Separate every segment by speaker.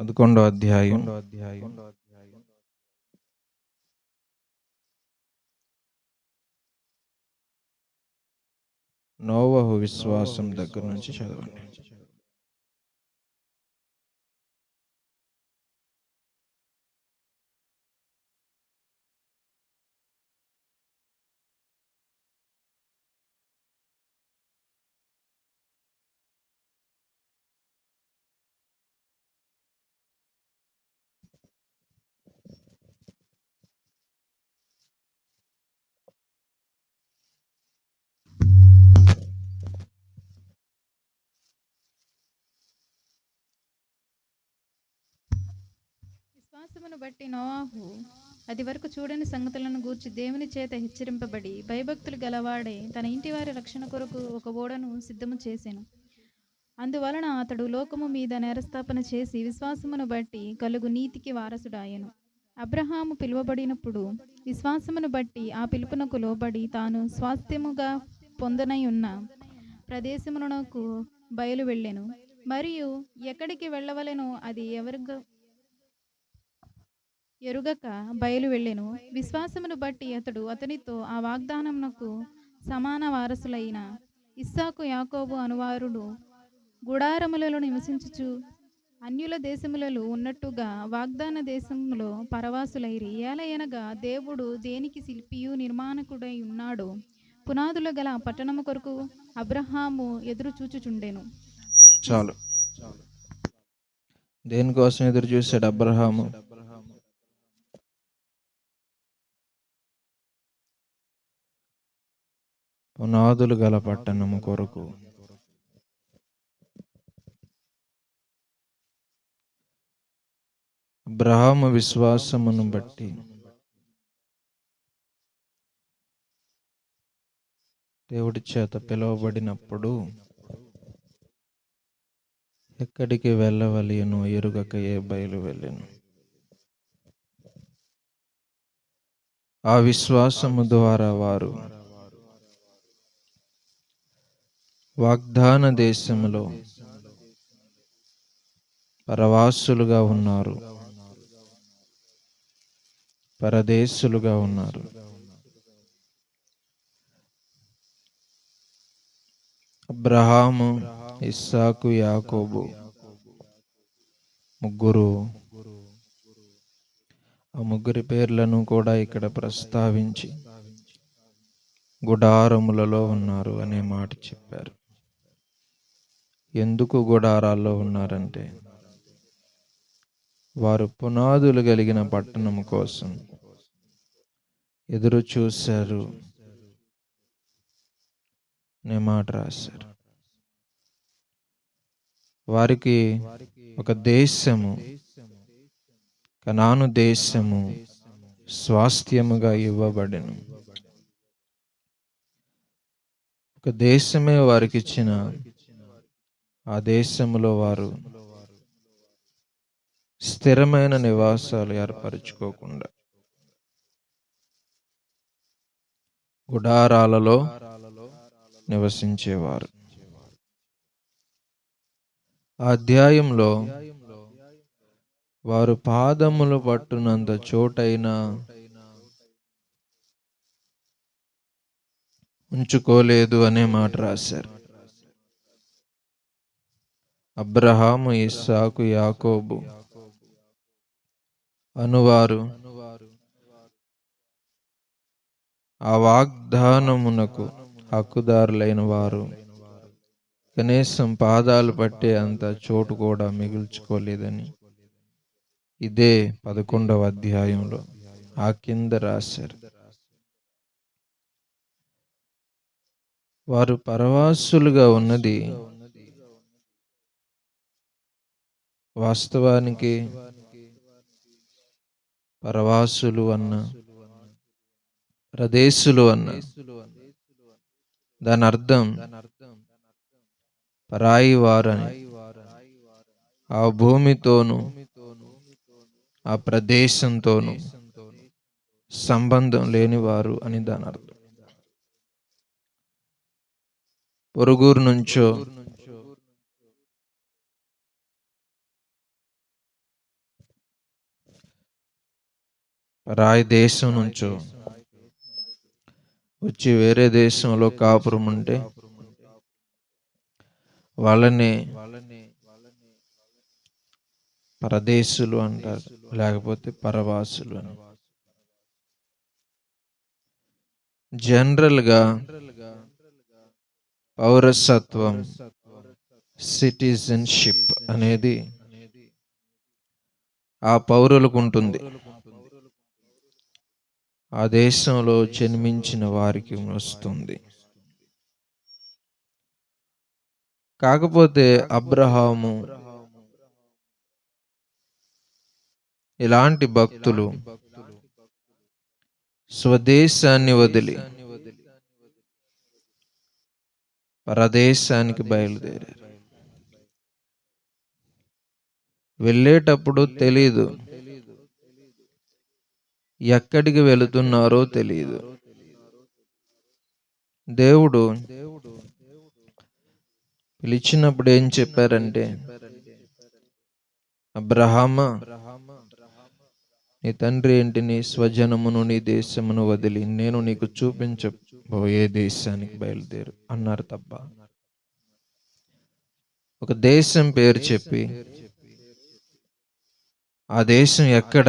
Speaker 1: 11వ అధ్యాయం. నోవహు విశ్వాసం దగ్గర నుంచి చదవండి.
Speaker 2: విశ్వాసమును బట్టి నోవాహు అది వరకు చూడని సంగతులను గూర్చి దేవుని చేత హెచ్చరింపబడి భయభక్తులు గలవాడై తన ఇంటి వారి రక్షణ కొరకు ఒక ఓడను సిద్ధము చేసెను. అందువలన అతడు లోకము మీద నేరస్థాపన చేసి విశ్వాసమును బట్టి కలుగు నీతికి వారసుడాయెను. అబ్రహాము పిలువబడినప్పుడు విశ్వాసమును బట్టి ఆ పిలుపునకు లోబడి తాను స్వాస్థ్యముగా పొందనై ఉన్న ప్రదేశమునకు బయలు వెళ్ళెను. మరియు ఎక్కడికి వెళ్ళవలెనో అది ఎరుగక బయలు వెళ్ళెను. విశ్వాసమును బట్టి అతడు అతనితో ఆ వాగ్దానమునకు సమాన వారసులైన ఇస్సాకు యాకోబు అనువారుడు గుడారములలో నివసించుచు అన్యుల దేశములలో ఉన్నట్టుగా వాగ్దాన దేశములో పరవాసులైరి. ఏలయనగా దేవుడు దేనికి శిల్పియు నిర్మాణకుడై ఉన్నాడో పునాదులు గల పట్టణము కొరకు అబ్రహాము ఎదురు చూచుచుండెను.
Speaker 1: చాలు. దేనికోసం ఎదురు చూశాడు అబ్రహాము? పునాదులు గల పట్టణము కొరకు. అబ్రహాము విశ్వాసమును బట్టి దేవుడి చేత పిలువబడినప్పుడు ఎక్కడికి వెళ్ళవలెనో ఎరుగక బయలు వెళ్ళెను. ఆ విశ్వాసము ద్వారా వారు వాగ్దాన దేశములో పరవాసులుగా ఉన్నారు, పరదేశులుగా ఉన్నారు. అబ్రహాము, ఇస్సాకు, యాకోబు ముగ్గురు. ఆ ముగ్గురి పేర్లను కూడా ఇక్కడ ప్రస్తావించి గుడారములలో ఉన్నారు అనే మాట చెప్పారు. ఎందుకు గుడారాల్లో ఉన్నారంటే వారు పునాదులు కలిగిన పట్టణం కోసం ఎదురు చూశారు అనే మాట రాశారు. వారికి ఒక దేశము, కనాను దేశము స్వాస్థ్యముగా ఇవ్వబడెను. ఒక దేశమే వారికి ఇచ్చిన ఆ దేశములో వారు స్థిరమైన నివాసాలు ఏర్పరచుకోకుండా గుడారాలలో నివసించేవారు. ఆ అధ్యాయంలో వారు పాదములు పట్టునంత చోటైనా ఉంచుకోలేదు అనే మాట రాశారు. అబ్రహాము, ఇస్సాకు, యాకోబు అనువారు ఆ వాగ్దానమునకు హక్కుదారులైన వారు కనీసం పాదాలు పట్టే అంత చోటు కూడా మిగుల్చుకోలేదని ఇదే 11వ అధ్యాయంలో ఆ కింద రాశారు. వారు పరవాసులుగా ఉన్నది వాస్తవానికి పరవాసులు అన్న, ప్రదేశులు అన్న దాని అర్థం పరాయి వారని. ఆ భూమితోనూ ఆ ప్రదేశంతోనూ సంబంధం లేనివారు అని దాని అర్థం. పొరుగురు నుంచో పరాయి దేశం నుంచో వచ్చి వేరే దేశంలో కాపురం ఉంటే వాళ్ళని పరదేశులు అంటారు, లేకపోతే పరవాసులు అని. జనరల్గా పౌరసత్వం, సిటిజన్షిప్ అనేది ఆ పౌరులకు ఉంటుంది. ఆ దేశంలో జన్మించిన వారికి వస్తుంది. కాకపోతే అబ్రహాము ఇలాంటి భక్తులు స్వదేశాన్ని వదిలి పరదేశానికి బయలుదేరారు. వెళ్ళేటప్పుడు తెలీదు, ఎక్కడికి వెళుతున్నారో తెలియదు. దేవుడు పిలిచినప్పుడు ఏం చెప్పారంటే, అబ్రహామా, నీ తండ్రి ఏంటి, నీ స్వజనమును, నీ దేశమును వదిలి నేను నీకు చూపించబోయే దేశానికి బయలుదేరు అన్నారు తప్ప ఒక దేశం పేరు చెప్పి ఆ దేశం ఎక్కడ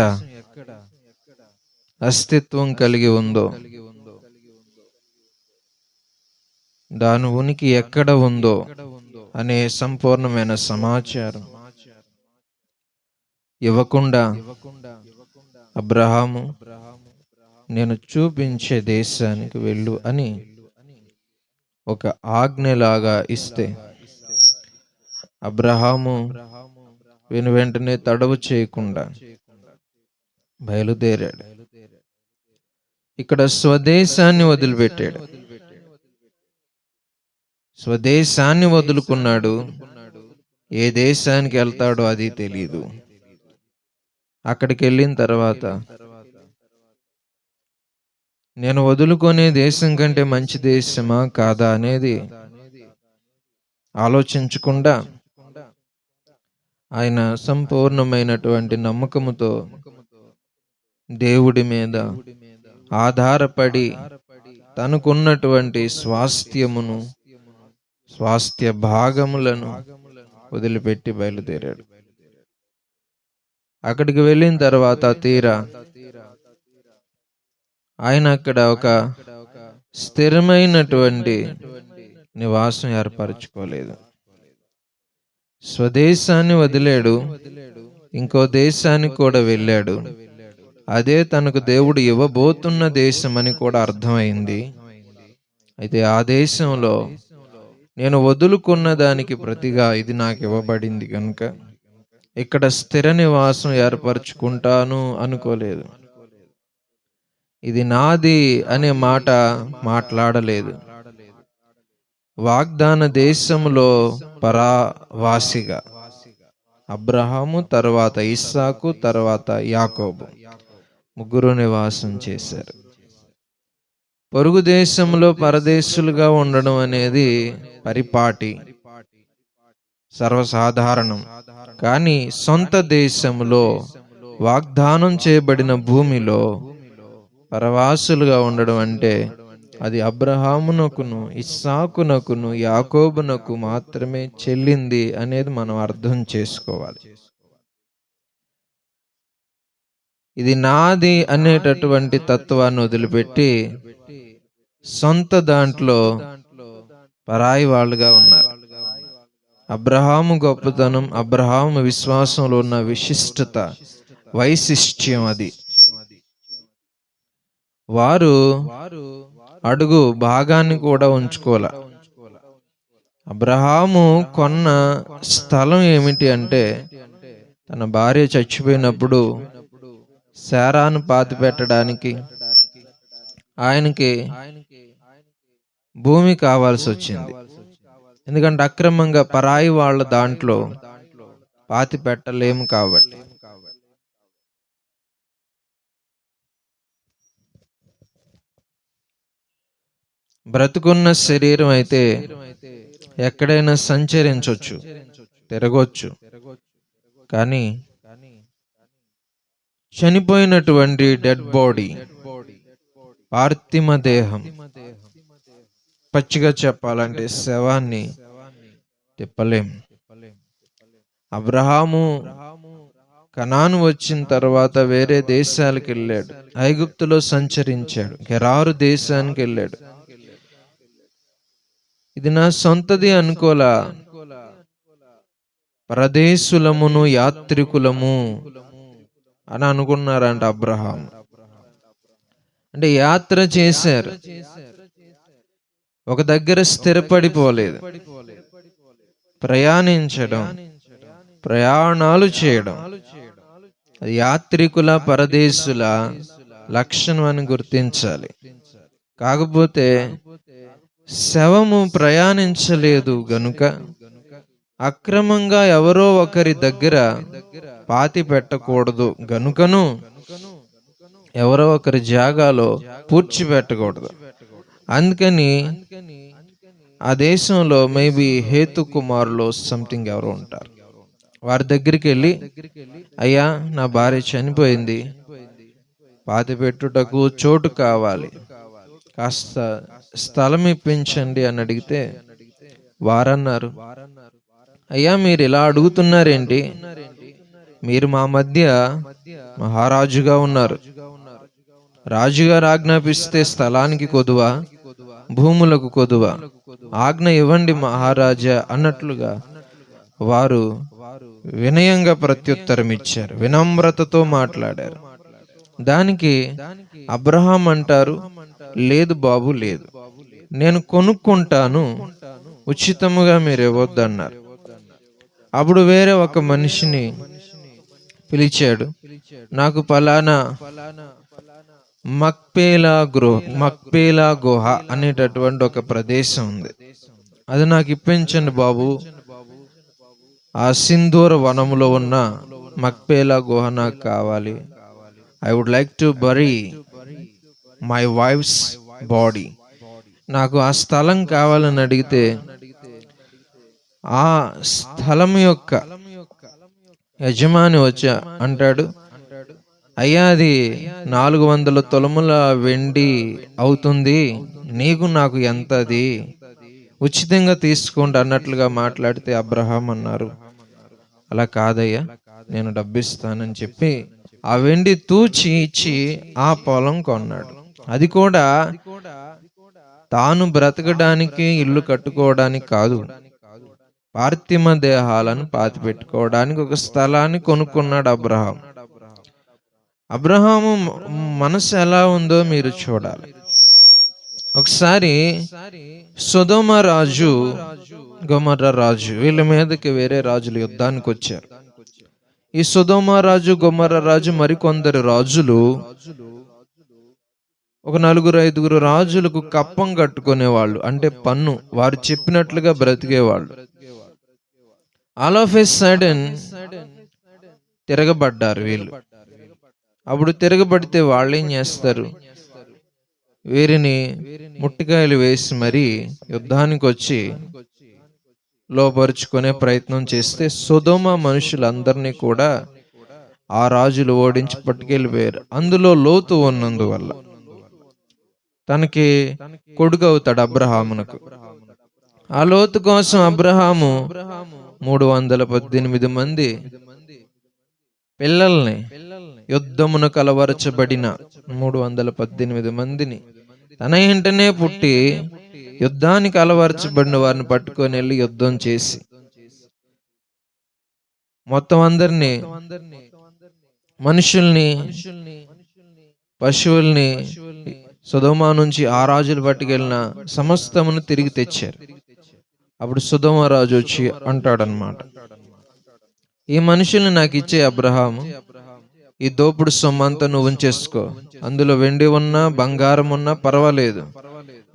Speaker 1: అస్తిత్వం కలిగి ఉందో, దాని ఉనికి ఎక్కడ ఉందో అనే సంపూర్ణమైన సమాచారం ఇవ్వకుండా అబ్రహాము, నేను చూపించే దేశానికి వెళ్ళు అని ఒక ఆజ్ఞలాగా ఇస్తే అబ్రహాము వెంటనే తడవు చేయకుండా బయలుదేరాడు. ఇక్కడ స్వదేశాన్ని వదిలిపెట్టాడు, స్వదేశాన్ని వదులుకున్నాడు. ఏ దేశానికి వెళ్తాడో అది తెలియదు. అక్కడికి వెళ్ళిన తర్వాత నేను వదులుకునే దేశం కంటే మంచి దేశమా కాదా అనేది ఆలోచించకుండా ఆయన సంపూర్ణమైనటువంటి నమ్మకముతో దేవుడి మీద ఆధారపడి తనకున్నటువంటి స్వాస్థ్య భాగములను వదిలిపెట్టి బయలుదేరాడు. అక్కడికి వెళ్ళిన తర్వాత తీరా ఆయన అక్కడ ఒక స్థిరమైనటువంటి నివాసం ఏర్పరచుకోలేదు. స్వదేశాన్ని వదిలాడు, ఇంకో దేశానికి కూడా వెళ్ళాడు. అదే తనకు దేవుడు ఇవ్వబోతున్న దేశం అని కూడా అర్థమైంది. అయితే ఆ దేశంలో నేను వదులుకున్న దానికి ప్రతిగా ఇది నాకు ఇవ్వబడింది కనుక ఇక్కడ స్థిర నివాసం ఏర్పరచుకుంటాను అనుకోలేదు. ఇది నాది అనే మాట మాట్లాడలేదు. వాగ్దాన దేశంలో పరావాసిగా అబ్రహాము, తర్వాత ఇస్సాకు, తర్వాత యాకోబు ముగ్గురు నివాసం చేశారు. పొరుగు దేశంలో పరదేశులుగా ఉండడం అనేది పరిపాటి, సర్వసాధారణం. కానీ సొంత దేశంలో వాగ్దానం చేయబడిన భూమిలో పరవాసులుగా ఉండడం అంటే అది అబ్రహామునకును, ఇస్సాకునకును, యాకోబునకు మాత్రమే చెల్లింది అనేది మనం అర్థం చేసుకోవాలి. ఇది నాది అనేటటువంటి తత్వాన్ని వదిలిపెట్టి సొంత దాంట్లో పరాయి వాళ్ళుగా ఉన్నారు. అబ్రహాము గొప్పతనం, అబ్రహాము విశ్వాసంలో ఉన్న విశిష్టత, వైశిష్ట్యం అది. వారు అడుగు భాగాన్ని కూడా ఉంచుకోలే. అబ్రహాము కొన్న స్థలం ఏమిటి అంటే, తన భార్య చచ్చిపోయినప్పుడు శారాను పాతి పెట్టడానికి ఆయనకి భూమి కావాల్సి వచ్చింది. ఎందుకంటే అక్రమంగా పరాయి వాళ్ళ దాంట్లో పాతి పెట్టలేము కాబట్టి. బ్రతుకున్న శరీరం అయితే ఎక్కడైనా సంచరించవచ్చు, తిరగొచ్చు. కానీ చనిపోయినటువంటి డెడ్ బాడీ, పార్థిమ దేహం, పచ్చిగా చెప్పాలంటే శవాన్ని తిప్పలేం. అబ్రహాము కనాను వచ్చిన తర్వాత వేరే దేశాలకు వెళ్ళాడు, ఐగుప్తులో సంచరించాడు, గెరారు దేశానికి వెళ్ళాడు. ఇది నా సొంతది అనుకోలా, పరదేశులమును యాత్రికులము అని అనుకున్నారంట అబ్రహాం. అంటే యాత్ర చేశారు, ఒక దగ్గర స్థిరపడిపోలేదు. ప్రయాణించడం, ప్రయాణాలు చేయడం అది యాత్రికుల పరదేశుల లక్షణం అని గుర్తించాలి. కాకపోతే శవము ప్రయాణించలేదు గనుక అక్రమంగా ఎవరో ఒకరి దగ్గర పాతి పెట్టకూడదు గనుకను ఎవరో ఒకరి జాగాలో పూడ్చిపెట్టకూడదు. అందుకని ఆ దేశంలో మేబీ హేతు కుమారులో సంథింగ్ ఎవరో ఉంటారు, వారి దగ్గరికి వెళ్ళి, అయ్యా నా భార్య చనిపోయింది, పాతి పెట్టుటకు చోటు కావాలి, కాస్త స్థలం ఇప్పించండి అని అడిగితే వారన్నారు, అయ్యా మీరు ఇలా అడుగుతున్నారేంటి, మీరు మా మధ్య మహారాజుగా ఉన్నారు, రాజుగారు ఆజ్ఞాపిస్తే స్థలానికి కొదువా, భూములకు కొదువా, ఆజ్ఞ ఇవ్వండి మహారాజా అన్నట్లుగా వారు వినయంగా ప్రత్యుత్తరం ఇచ్చారు, వినమ్రతతో మాట్లాడారు. దానికి అబ్రహాం అంటారు, లేదు బాబు లేదు, నేను కొనుక్కుంటాను, ఉచితముగా మీరు ఇవ్వద్దన్నారు. అప్పుడు వేరే ఒక మనిషిని పిలిచాడు, నాకు పలానా మక్పేలా గుహ అనేటటువంటి ఒక ప్రదేశం ఉంది, అది నాకు ఇప్పించండి బాబు, ఆ సింధూర వనములో ఉన్న మక్పేలా గుహ నాకు కావాలి, I would like to bury my wife's body, నాకు ఆ స్థలం కావాలని అడిగితే ఆ స్థలం యొక్క యజమాని వచ్చా అంటాడు, అయ్యా అది 400 తులముల వెండి అవుతుంది, నీకు నాకు ఎంత, అది ఉచితంగా తీసుకోండి అన్నట్లుగా మాట్లాడితే అబ్రహాం అన్నారు, అలా కాదయ్యా నేను డబ్బిస్తానని చెప్పి ఆ వెండి తూచి ఇచ్చి ఆ పొలం కొన్నాడు. అది కూడా తాను బ్రతకడానికి, ఇల్లు కట్టుకోవడానికి కాదు, పార్థిమ దేహాలను పాతి పెట్టుకోవడానికి ఒక స్థలాన్ని కొనుక్కున్నాడు అబ్రహాం. అబ్రహాము మనసు ఎలా ఉందో మీరు చూడాలి. ఒకసారి సొదొమ రాజు, గొమొర్రా రాజు, వీళ్ళ మీదకి వేరే రాజులు యుద్ధానికి వచ్చారు. ఈ సొదొమ రాజు, గొమొర్రా రాజు, మరికొందరు రాజులు, ఒక 4-5 రాజులకు కప్పం కట్టుకునేవాళ్ళు, అంటే పన్ను, వారు చెప్పినట్లుగా బ్రతికేవాళ్ళు. ఆల్ ఆఫ్ ఎ సడన్ తిరగబడ్డారు వీళ్ళు. అప్పుడు తిరగబడితే వాళ్ళు ఏం చేస్తారు, వీరిని ముట్టికాయలు వేసి మరీ యుద్ధానికి వచ్చి లోపరుచుకునే ప్రయత్నం చేస్తే సొదొమ మనుషులందరినీ కూడా ఆ రాజులు ఓడించి పట్టుకెళ్ళిపోయారు. అందులో లోతు ఉన్నందువల్ల తనకి కొడుకు అవుతాడు అబ్రహామునకు. ఆ లోతు కోసం అబ్రహాము 318 మంది పిల్లల్ని, యుద్ధమున కలవరచబడిన 318 మందిని తన ఇంటనే పుట్టి యుద్ధానికి అలవరచబడిన వారిని పట్టుకొని వెళ్ళి యుద్ధం చేసి మొత్తం అందరినీ, మనుషుల్ని, పశువుల్ని, సొదొమ నుంచి ఆ రాజులు పట్టుకెళ్ళిన సమస్తమును తిరిగి తెచ్చారు. అప్పుడు సొదొమ రాజు వచ్చి అంటాడనమాట, ఈ మనుషుల్ని నాకు ఇచ్చే అబ్రహాము, ఈ దోపుడు సొమ్మంతా నువ్వు ఉంచేసుకో, అందులో వెండి ఉన్నా బంగారం ఉన్నా పర్వాలేదు,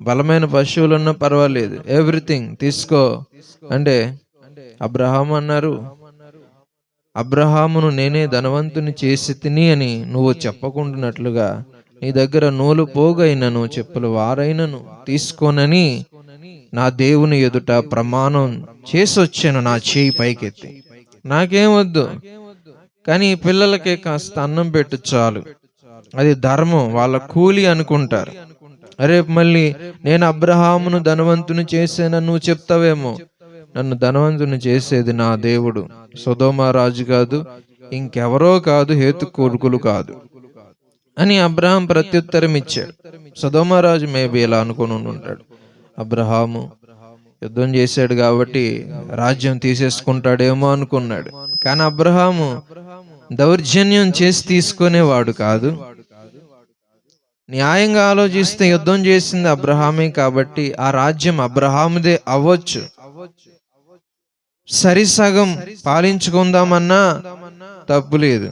Speaker 1: బలమైన పశువులున్నా పర్వాలేదు, ఎవ్రీథింగ్ తీసుకో అంటే అబ్రహాము అన్నారు, అబ్రహామును నేనే ధనవంతుని చేసి తిని అని నువ్వు చెప్పకుండానట్లుగా నీ దగ్గర నూలు పోగైనను చెప్పులు వారైనను తీసుకోనని నా దేవుని ఎదుట ప్రమాణం చేసొచ్చాను, నా చేయి పైకెత్తి, నాకేం వద్దు, కానీ ఈ పిల్లలకి కాస్త అన్నం పెట్టు చాలు, అది ధర్మం, వాళ్ళ కూలి అనుకుంటారు. రేపు మళ్ళీ నేను అబ్రహామును ధనవంతుని చేశానని నువ్వు చెప్తావేమో. నన్ను ధనవంతుని చేసేది నా దేవుడు, సొదొమ రాజు కాదు, ఇంకెవరో కాదు, హేతు కొడుకులు కాదు అని అబ్రహాం ప్రత్యుత్తరం ఇచ్చాడు. సొదొమ రాజు మేబీ ఇలా అనుకుని ఉంటాడు, అబ్రహాము యుద్ధం చేశాడు కాబట్టి రాజ్యం తీసేసుకుంటాడేమో అనుకున్నాడు. కానీ అబ్రహాము దౌర్జన్యం చేసి తీసుకునేవాడు కాదు. న్యాయంగా ఆలోచిస్తే యుద్ధం చేసింది అబ్రహామే కాబట్టి ఆ రాజ్యం అబ్రహాముదే అవ్వచ్చు. సరిసగం పాలించుకుందామన్నా తప్పు లేదు.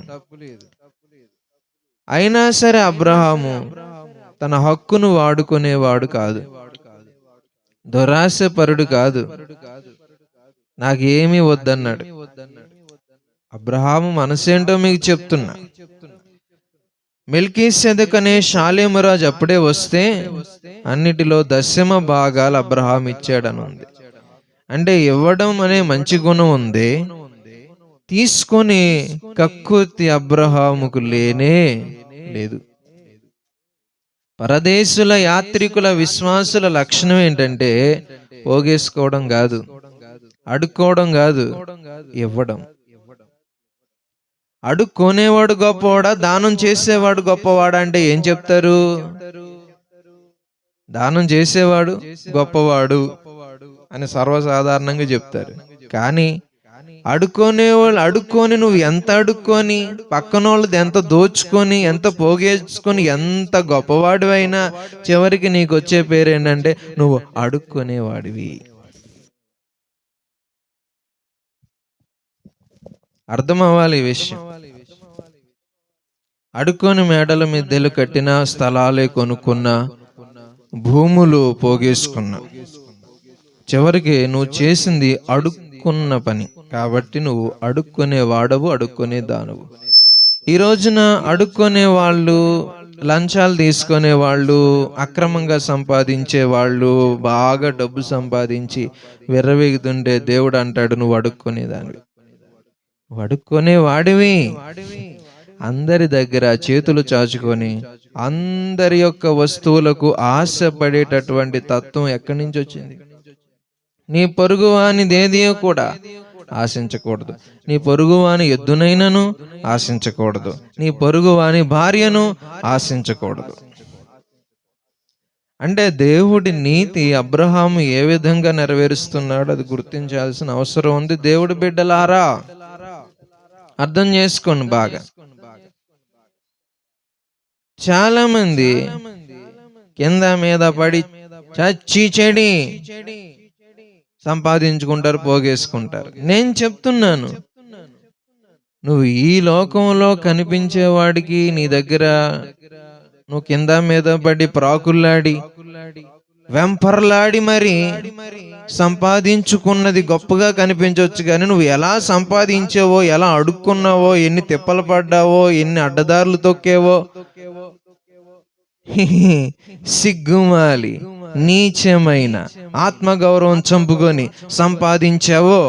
Speaker 1: అయినా సరే అబ్రహాము తన హక్కును వాడుకునేవాడు కాదు, దురాశపరుడు కాదు, నాకేమీ వద్దన్నాడు. అబ్రహాము మనసేంటో మీకు చెప్తున్నా. మెల్కీసెదెకు అనే షాలేము రాజు అప్పుడే వస్తే అన్నిటిలో దశమ భాగాలు అబ్రహాం ఇచ్చాడని ఉంది. అంటే ఇవ్వడం అనే మంచి గుణం ఉంది, తీసుకొని కక్కుర్తి అబ్రహాముకు లేనే లేదు. పరదేశుల యాత్రికుల విశ్వాసుల లక్షణం ఏంటంటే పోగేసుకోవడం కాదు, అడుక్కోవడం కాదు, ఇవ్వడం. అడుక్కొనేవాడు గొప్పవాడా, దానం చేసేవాడు గొప్పవాడా అంటే ఏం చెప్తారు? దానం చేసేవాడు గొప్పవాడు అని సర్వసాధారణంగా చెప్తారు. కానీ అడుక్కొనేవాళ్ళు, అడుక్కొని నువ్వు ఎంత అడుక్కొని పక్కన వాళ్ళది ఎంత దోచుకొని ఎంత పోగేసుకొని ఎంత గొప్పవాడు అయినా చివరికి నీకు వచ్చే పేరు ఏంటంటే నువ్వు అడుక్కొనేవాడివి. అర్థం అవ్వాలి ఈ విషయం. అడుక్కొని మేడల మిద్దెలు కట్టిన, స్థలాలే కొనుక్కున్నా, భూములు పోగేసుకున్నా, చివరికి నువ్వు చేసింది అడుక్కున్న పని కాబట్టి నువ్వు అడుక్కునే వాడవు, అడుక్కునే దానవు. ఈ రోజున అడుక్కునే వాళ్ళు, లంచాలు తీసుకునే వాళ్ళు, అక్రమంగా సంపాదించే వాళ్ళు, బాగా డబ్బు సంపాదించి విర్రవీగుతుంటే దేవుడు అంటాడు నువ్వు అడుక్కునేదానివి. అడుక్కునే వాడివి. అందరి దగ్గర చేతులు చాచుకొని అందరి యొక్క వస్తువులకు ఆశపడేటటువంటి తత్వం ఎక్కడి నుంచి వచ్చింది? నీ పొరుగువానిదేదియో కూడా ఆశించకూడదు, నీ పొరుగువాని ఎద్దునైనను ఆశించకూడదు, నీ పొరుగువాని భార్యను ఆశించకూడదు. అంటే దేవుడి నీతి అబ్రహాము ఏ విధంగా నెరవేరుస్తున్నాడు అది గుర్తించాల్సిన అవసరం ఉంది. దేవుడి బిడ్డలారా అర్థం చేసుకోండి బాగా. చాలా మంది కింద మీద పడి చచ్చి చెడి సంపాదించుకుంటారు, పోగేసుకుంటారు. నేను చెప్తున్నాను, నువ్వు ఈ లోకంలో కనిపించేవాడికి నీ దగ్గర నువ్వు కింద మీద పడి ప్రాకుల్లాడి వెంపర్లాడి మరి సంపాదించుకున్నది గొప్పగా కనిపించవచ్చు, కానీ నువ్వు ఎలా సంపాదించావో, ఎలా అడుక్కున్నావో, ఎన్ని తిప్పలు పడ్డావో, ఎన్ని అడ్డదారులు తొక్కేవో, సిగ్గుమాలి నీచమైన ఆత్మగౌరవం చంపుకొని సంపాదించావో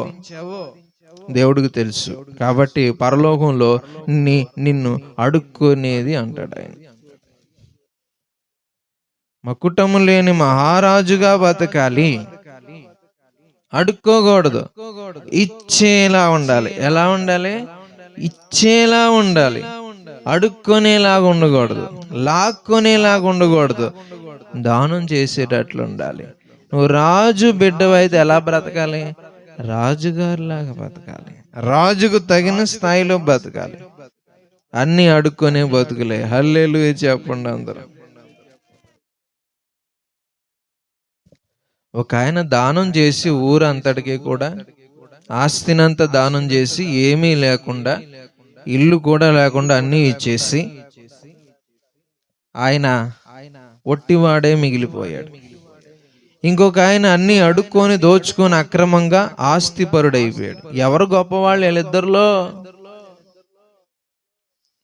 Speaker 1: దేవుడికి తెలుసు. కాబట్టి పరలోకంలో నిన్ను అడుక్కునేది అంటాడు ఆయన. మకుటము లేని మహారాజుగా బతకాలి, అడుక్కోకూడదు, ఇచ్చేలా ఉండాలి. ఎలా ఉండాలి? ఇచ్చేలా ఉండాలి. అడుక్కునేలాగా ఉండకూడదు, లాక్కునేలాగా ఉండకూడదు, దానం చేసేటట్లు ఉండాలి. నువ్వు రాజు బిడ్డవైతే ఎలా బ్రతకాలి? రాజుగారిలాగా బతకాలి, రాజుకు తగిన స్థాయిలో బతకాలి. అన్ని అడుక్కునే బతుకులే. హల్లెలూయా చెప్పండి అందరూ. ఒక ఆయన దానం చేసి ఊరంతటికి కూడా ఆస్తినంతా దానం చేసి ఏమీ లేకుండా, ఇల్లు కూడా లేకుండా అన్నీ ఇచ్చేసి ఆయన ఒట్టివాడే మిగిలిపోయాడు. ఇంకొక ఆయన అన్ని అడుక్కొని దోచుకొని అక్రమంగా ఆస్తిపరుడైపోయాడు. ఎవరు గొప్పవాళ్ళు వీళ్ళిద్దరిలో?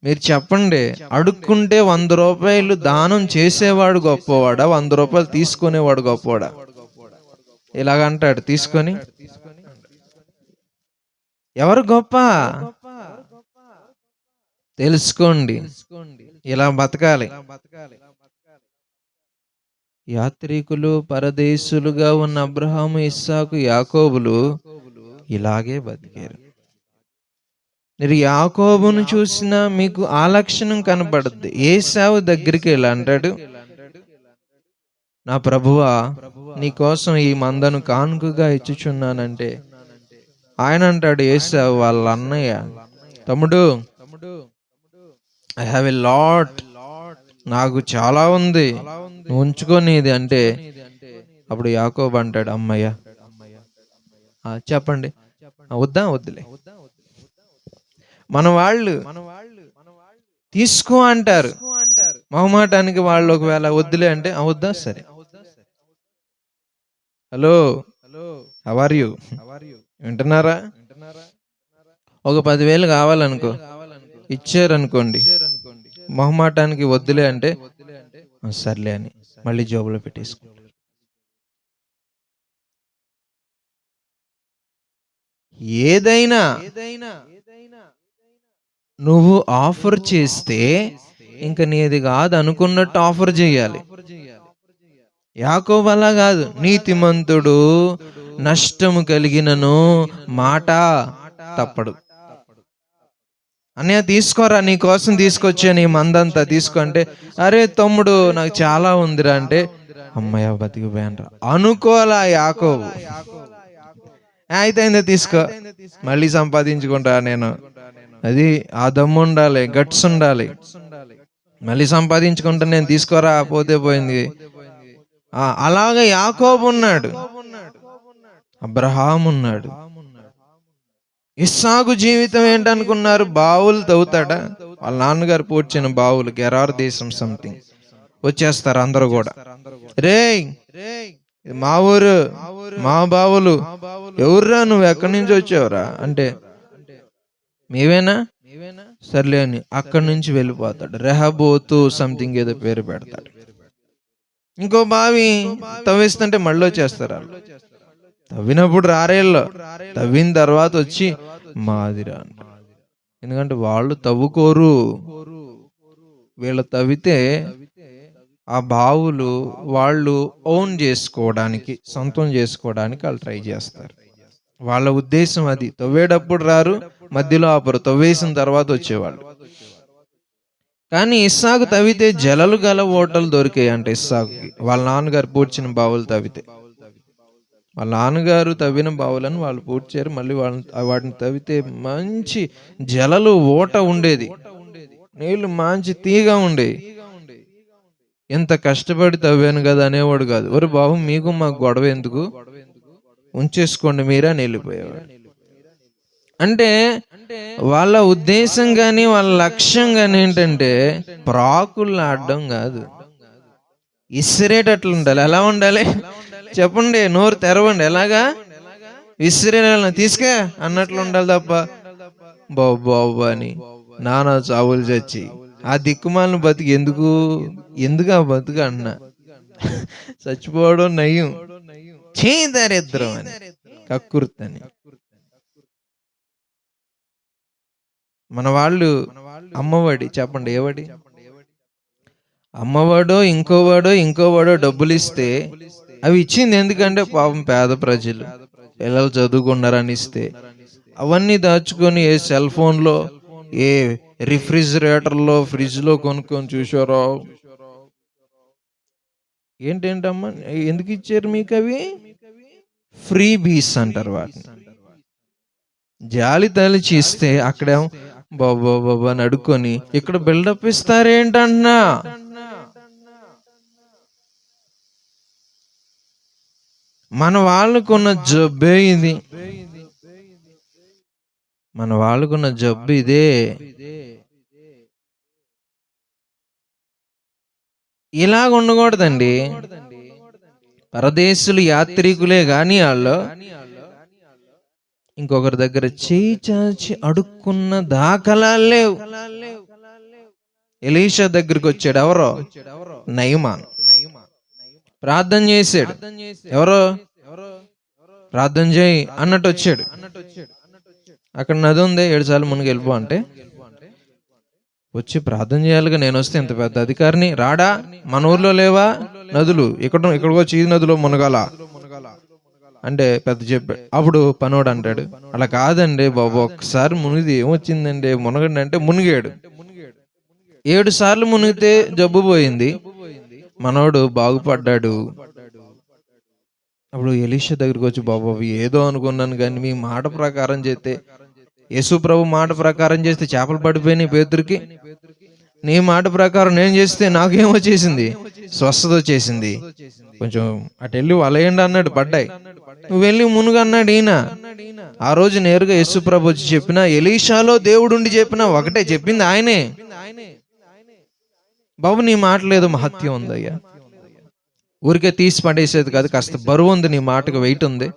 Speaker 1: మీరు చెప్పండి. అడుక్కుంటే 100 రూపాయలు దానం చేసేవాడు గొప్పవాడా, 100 రూపాయలు తీసుకునేవాడు గొప్పవాడా? ఇలాగంటాడు, తీసుకొని ఎవరు గొప్ప? తెలుసుకోండి, ఇలా బతకాలి. యాత్రికులు, పరదేశులుగా ఉన్న అబ్రహాము, ఇస్సాకు, యాకోబులు ఇలాగే బతికారు. మీరు యాకోబును చూసినా మీకు ఆ లక్షణం కనబడుద్ది. ఏశావు దగ్గరికి ఇలా అంటాడు, నా ప్రభువా, నీ కోసం ఈ మందను కానుకగా ఇచ్చుచున్నానంటే ఆయన అంటాడు ఏశావు వాళ్ళ అన్నయ్య, తమ్ముడు, ఐ హ్యావ్ ఎ లాట్, నాకు చాలా ఉంది, నువ్వు ఉంచుకొని అంటే అప్పుడు యాకోబు అంటాడు, అమ్మయ్య, చెప్పండి, వద్దులే. మన వాళ్ళు తీసుకో అంటారు, మొహమాటానికి వాళ్ళు ఒకవేళ వద్దులే అంటే వద్దా, సరే, హలో, హౌ ఆర్ యు, వింటున్నారా? ఒక 10,000 కావాలనుకో, ఇచ్చారనుకోండి, మొహమాటానికి వద్దులే అంటే సర్లే అని మళ్ళీ జోబులో పెట్టేసుకో. ఏదైనా నువ్వు ఆఫర్ చేస్తే ఇంక నీది కాదు అనుకున్నట్టు ఆఫర్ చేయాలి. యాకోబు అలా కాదు, నీతిమంతుడు నష్టము కలిగినను మాట తప్పడు. అన్నయ్య తీసుకోరా, నీ కోసం తీసుకొచ్చా, నీ మందంతా తీసుకో అంటే, అరే తమ్ముడు నాకు చాలా ఉందిరా అంటే, అమ్మయ్య బతికిపోయానరా అనుకోలా యాకోబు. అయితే తీసుకో, మళ్ళీ సంపాదించుకుంటా నేను. అది ఆ దమ్ము ఉండాలి, గట్స్ ఉండాలి. మళ్ళీ సంపాదించుకుంటా నేను, తీసుకోరా, పోతే పోయింది. అలాగే యాకోబు ఉన్నాడు, అబ్రహాము ఉన్నాడు. ఇస్సాకు జీవితం ఏంటనుకున్నారు? బావులు తవ్వుతాడా? వాళ్ళ నాన్నగారు పూడ్చిన బావులు, గెరార్ దేశం సంథింగ్. వచ్చేస్తారు అందరూ కూడా, రే మా ఊరు, మా బావులు, ఎవర్రా నువ్వు, ఎక్కడి నుంచి వచ్చావురా అంటే, మేవేనా, సర్లే అని అక్కడి నుంచి వెళ్ళిపోతాడు. రెహబోతు సంథింగ్ ఏదో పేరు పెడతాడు. ఇంకో బావి తవ్విస్తుంటే మళ్ళీ వచ్చేస్తారు వాళ్ళు. తవ్వినప్పుడు రారేళ్ళు, తవ్విన తర్వాత వచ్చి మాదిరా, ఎందుకంటే వాళ్ళు తవ్వుకోరు, వీళ్ళు తవ్వితే ఆ బావులు వాళ్ళు ఓన్ చేసుకోవడానికి, సొంతం చేసుకోవడానికి వాళ్ళు ట్రై చేస్తారు. వాళ్ళ ఉద్దేశం అది. తవ్వేటప్పుడు రారు, మధ్యలో ఆపరు, తవ్వేసిన తర్వాత వచ్చేవాళ్ళు. కానీ ఇస్సాకు తవ్వితే జలలు గల ఓటలు దొరికాయి అంటే ఇస్సాకుకి, వాళ్ళ నాన్నగారు పూడ్చిన బావులు తవ్వితే. వాళ్ళ నాన్నగారు తవ్విన బావులను వాళ్ళు పూడ్చారు, మళ్ళీ వాటిని తవ్వితే మంచి జలలు ఓట ఉండేది, నీళ్లు మంచి తీగా ఉండేవి. ఎంత కష్టపడి తవ్వాను కదా అనేవాడు కాదు, ఒరే బాబు మీకు మాకు గొడవ ఎందుకు, ఉంచేసుకోండి మీరా అని వెళ్ళిపోయేవాడు. అంటే వాళ్ళ ఉద్దేశం కానీ వాళ్ళ లక్ష్యం కానీ ఏంటంటే ప్రాకులు ఆడడం కాదు, ఇసిరేటట్లు ఉండాలి. ఎలా ఉండాలి చెప్పండి, నోరు తెరవండి, ఎలాగా విసిరేలా తీసుకే అన్నట్లు ఉండాలి తప్ప బాబు అని నానా చావులు చచ్చి ఆ దిక్కుమాలను బతికి ఎందుకు ఆ బతుకు అన్నా, చచ్చిపోవడం నయ్యం, చేదరిద్రం అని, కక్కుర్తని. మన వాళ్ళు అమ్మఒడి, చెప్పండి ఏవడి, అమ్మవాడో ఇంకోవాడో డబ్బులు ఇస్తే అవి ఇచ్చింది ఎందుకంటే పాపం పేద ప్రజలు, పిల్లలు చదువుకున్నారని ఇస్తే, అవన్నీ దాచుకొని ఏ సెల్ ఫోన్లో, ఏ రిఫ్రిజిరేటర్లో, ఫ్రిడ్జ్లో కొనుక్కొని చూసారో. ఏంటమ్మా ఎందుకు ఇచ్చారు మీకు అవి? ఫ్రీ బీస్ అంటారు వాటిని. జాలి తలిచి ఇస్తే అక్కడేమో బాబా అని అడుక్కొని ఇక్కడ బిల్డప్ ఇస్తారేంటన్నా. మన వాళ్ళకున్న జబ్బే ఇది, మన వాళ్ళకున్న జబ్బు ఇదే. ఇలాగ ఉండకూడదండి. పరదేశులు యాత్రికులే గాని వాళ్ళు ఇంకొకరి దగ్గర చేయి చాచి అడుక్కున్న దాఖలాలు లేవు. ఎలీషా దగ్గరికి వచ్చాడు ఎవరో, నయమాన్, ప్రార్థన చేశాడు. ఎవరో ప్రార్థన చేయి అన్నట్టు వచ్చాడు. అక్కడ నది ఉంది, 7 సార్లు మునిగి వెళ్ళిపో అంటే వచ్చి ప్రార్థన చేయాలిగా, నేను వస్తే ఇంత పెద్ద అధికారిని రాడా? మన ఊర్లో లేవా నదులు? ఇక్కడికి వచ్చి ఈ నదిలో మునగాల అంటే పెద్ద చెప్పాడు. అప్పుడు పనోడు అంటాడు, అలా కాదండి బాబు, ఒక్కసారి మునిగిది ఏమొచ్చిందండి, మునగండి అంటే మునిగాడు. 7 సార్లు మునిగితే జబ్బు పోయింది, మనోడు బాగుపడ్డాడు. అప్పుడు ఎలీషా దగ్గరికి వచ్చి, బాబు ఏదో అనుకున్నాను కానీ మీ మాట ప్రకారం చేస్తే, యేసు ప్రభు మాట ప్రకారం చేస్తే చేపలు పడిపోయినాయి పేతురుకి, నీ మాట ప్రకారం నేను చేస్తే నాకేమొచ్చేసింది, స్వస్థత వచ్చేసింది. కొంచెం అటు వెళ్ళి వలయండి అన్నాడు, పడ్డాయి. నువ్వు వెళ్ళి మునుగు అన్నాడు ఈయన. ఆ రోజు నేరుగా యేసు ప్రభు వచ్చి చెప్పిన, ఎలీషాలో దేవుడు ఉండి చెప్పిన ఒకటే, చెప్పింది ఆయనే. బాబు నీ మాటలో ఏదో మహత్యం ఉందయ్యా, ఊరికే తీసి పడేసేది కాదు, కాస్త బరువు ఉంది నీ మాటకు, వెయిట్ ఉంది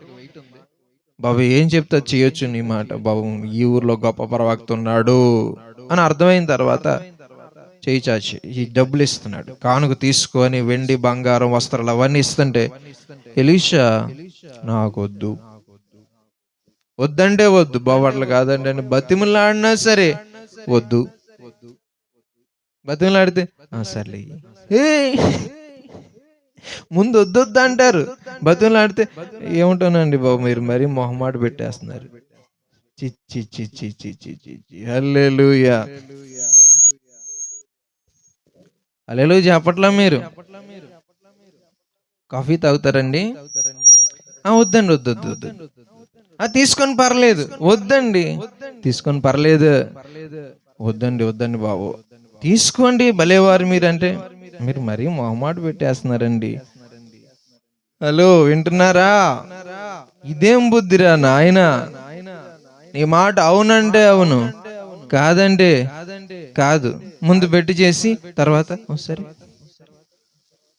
Speaker 1: బాబు, ఏం చెప్తా చేయొచ్చు నీ మాట బాబు, ఈ ఊర్లో గొప్ప ప్రవక్త ఉన్నాడు అని అర్థమైన తర్వాత చేయి చాచి ఈ డబ్బులు ఇస్తున్నాడు, కానుక తీసుకొని వెండి బంగారం వస్త్రాలు అవన్నీ ఇస్తుంటే, ఎలీషా నాకొద్దు, వద్దంటే వద్దు బాబు, అట్లా కాదండి అని బతిమలాడినా సరే వద్దు. బతిమలాడితే సర్లే, ముందు వద్దొద్దు అంటారు, బతిమలాడితే ఏముంటానండి బాబు మీరు మరీ మొహమాట పెట్టేస్తున్నారు. చిచ్చి చిచ్చి చిచ్చి చిచ్చి హల్లెలూయా, హల్లెలూయా చెప్పట్లా మీరు? కాఫీ తాగుతారండి? వద్దండి, వద్దొద్దు వద్దు, తీసుకొని పర్లేదు, వద్దండి తీసుకొని పర్లేదు, వద్దండి వద్దండి బాబు తీసుకోండి భలేవారు మీరంటే, మీరు మరీ మొహమాట పెట్టేస్తున్నారండి. హలో వింటున్నారా? ఇదేం బుద్ధిరా నాయన, నీ మాట అవునంటే అవును, కాదంటే కాదు, ముందు పెట్టి చేసి తర్వాత సరే.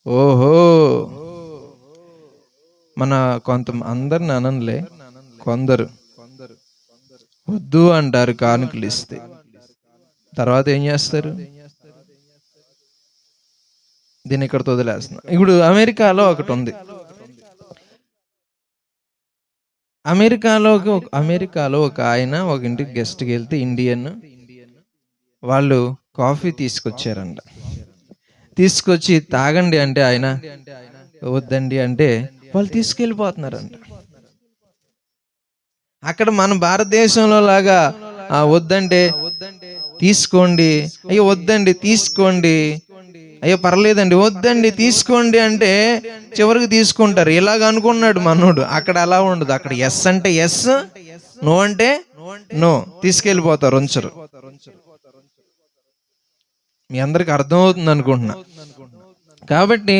Speaker 1: ఓహో, మన అందరిని అననులే, కొందరు వద్దు అంటారు కానుకలు ఇస్తే, తర్వాత ఏం చేస్తారు? దీన్ని ఇక్కడతో వదిలేస్తున్నా. ఇప్పుడు అమెరికాలో ఒకటి ఉంది, అమెరికాలో ఒక ఆయన ఒక ఇంటికి గెస్ట్కి వెళ్తే, ఇండియన్ వాళ్ళు కాఫీ తీసుకొచ్చారంట. తీసుకొచ్చి తాగండి అంటే ఆయన వద్దండి అంటే వాళ్ళు తీసుకెళ్ళిపోతున్నారంట. అక్కడ మన భారతదేశంలో లాగా వద్దంటే తీసుకోండి, అయ్యో వద్దండి తీసుకోండి, అయ్యో పర్లేదండి వద్దండి తీసుకోండి అంటే చివరికి తీసుకుంటారు. ఇలాగ అనుకున్నాడు మనోడు. అక్కడ అలా ఉండదు, అక్కడ ఎస్ అంటే ఎస్, నో అంటే నో, తీసుకెళ్ళిపోతారు, ఉంచరు. మీ అందరికి అర్థమవుతుంది అనుకుంటున్నా. కాబట్టి